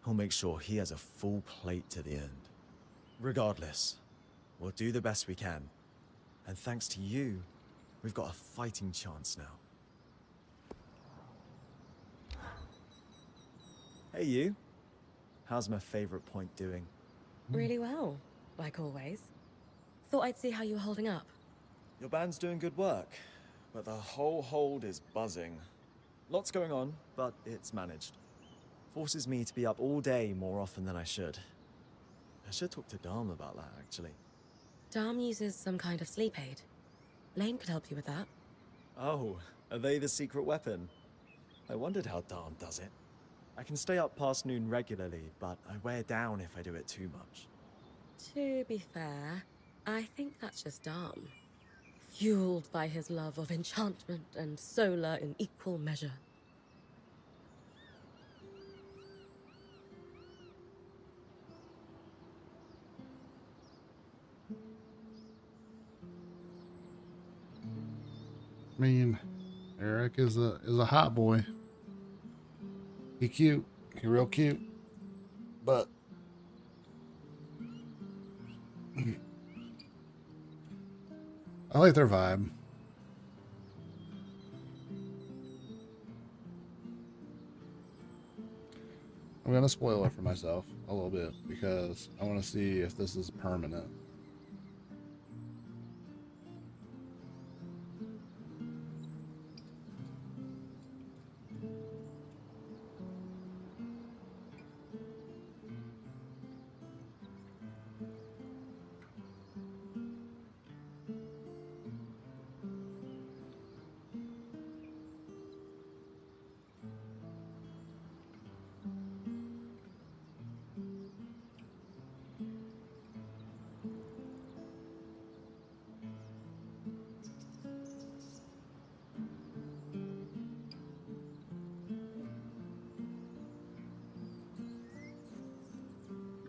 He'll make sure he has a full plate to the end. Regardless, we'll do the best we can. And thanks to you, we've got a fighting chance now. Hey you. How's my favorite point doing? Really well, like always. Thought I'd see how you were holding up. Your band's doing good work, but the whole hold is buzzing. Lots going on, but it's managed. Forces me to be up all day more often than I should. I should talk to Dharm about that, actually. Dharm uses some kind of sleep aid. Lane could help you with that. Oh, are they the secret weapon? I wondered how Dharm does it. I can stay up past noon regularly, but I wear down if I do it too much. To be fair, I think that's just Dharm. Fueled by his love of enchantment and solar in equal measure. I mean, Eric is a hot boy. He cute. He real cute. But I like their vibe. I'm gonna spoil it for myself a little bit because I want to see if this is permanent.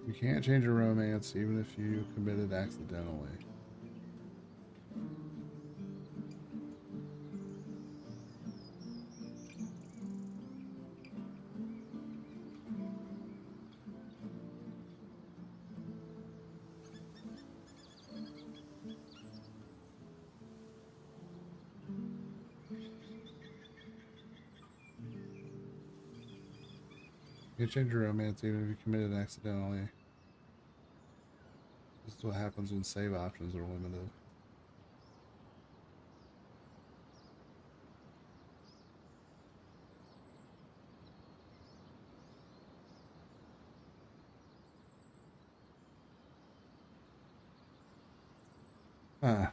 You can't change a romance even if you committed accidentally. You change your romance even if you committed accidentally. This is what happens when save options are limited. Huh.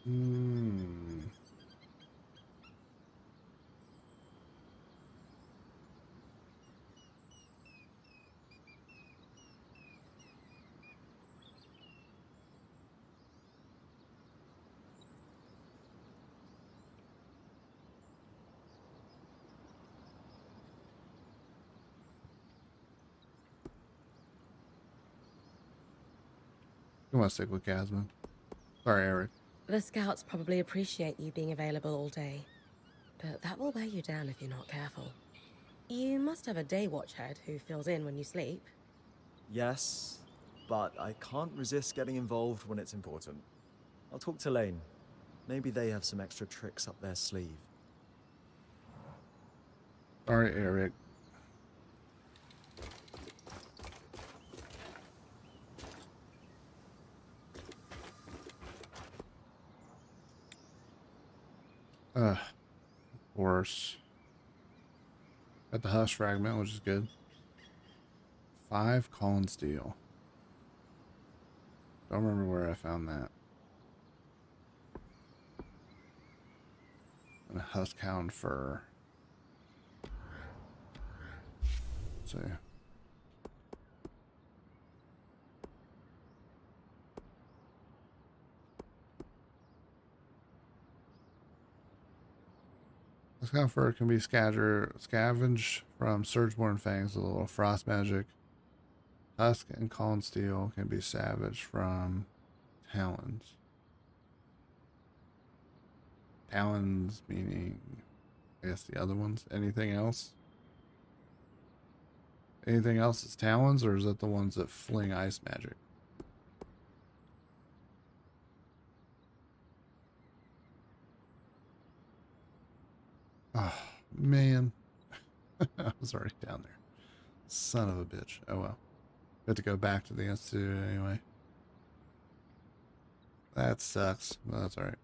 Hmm. You want to stick with Casman. Sorry, Eric. The scouts probably appreciate you being available all day, but that will wear you down if you're not careful. You must have a day watch head who fills in when you sleep. Yes, but I can't resist getting involved when it's important. I'll talk to Lane. Maybe they have some extra tricks up their sleeve. Sorry, Eric. Of course. Got the Hush fragment, which is good. 5 Colin Steel. Don't remember where I found that. And a Huskhound fur. Let's see. Huskhound fur can be scavenged from Surgeborn fangs with a little frost magic. Husk and Colin Steel can be savaged from talons. Talons meaning, I guess, the other ones. Anything else? Anything else is talons, or is that the ones that fling ice magic? Oh, man. I was already down there. Son of a bitch. Oh well. We have to go back to the Institute anyway. That sucks, but that's alright.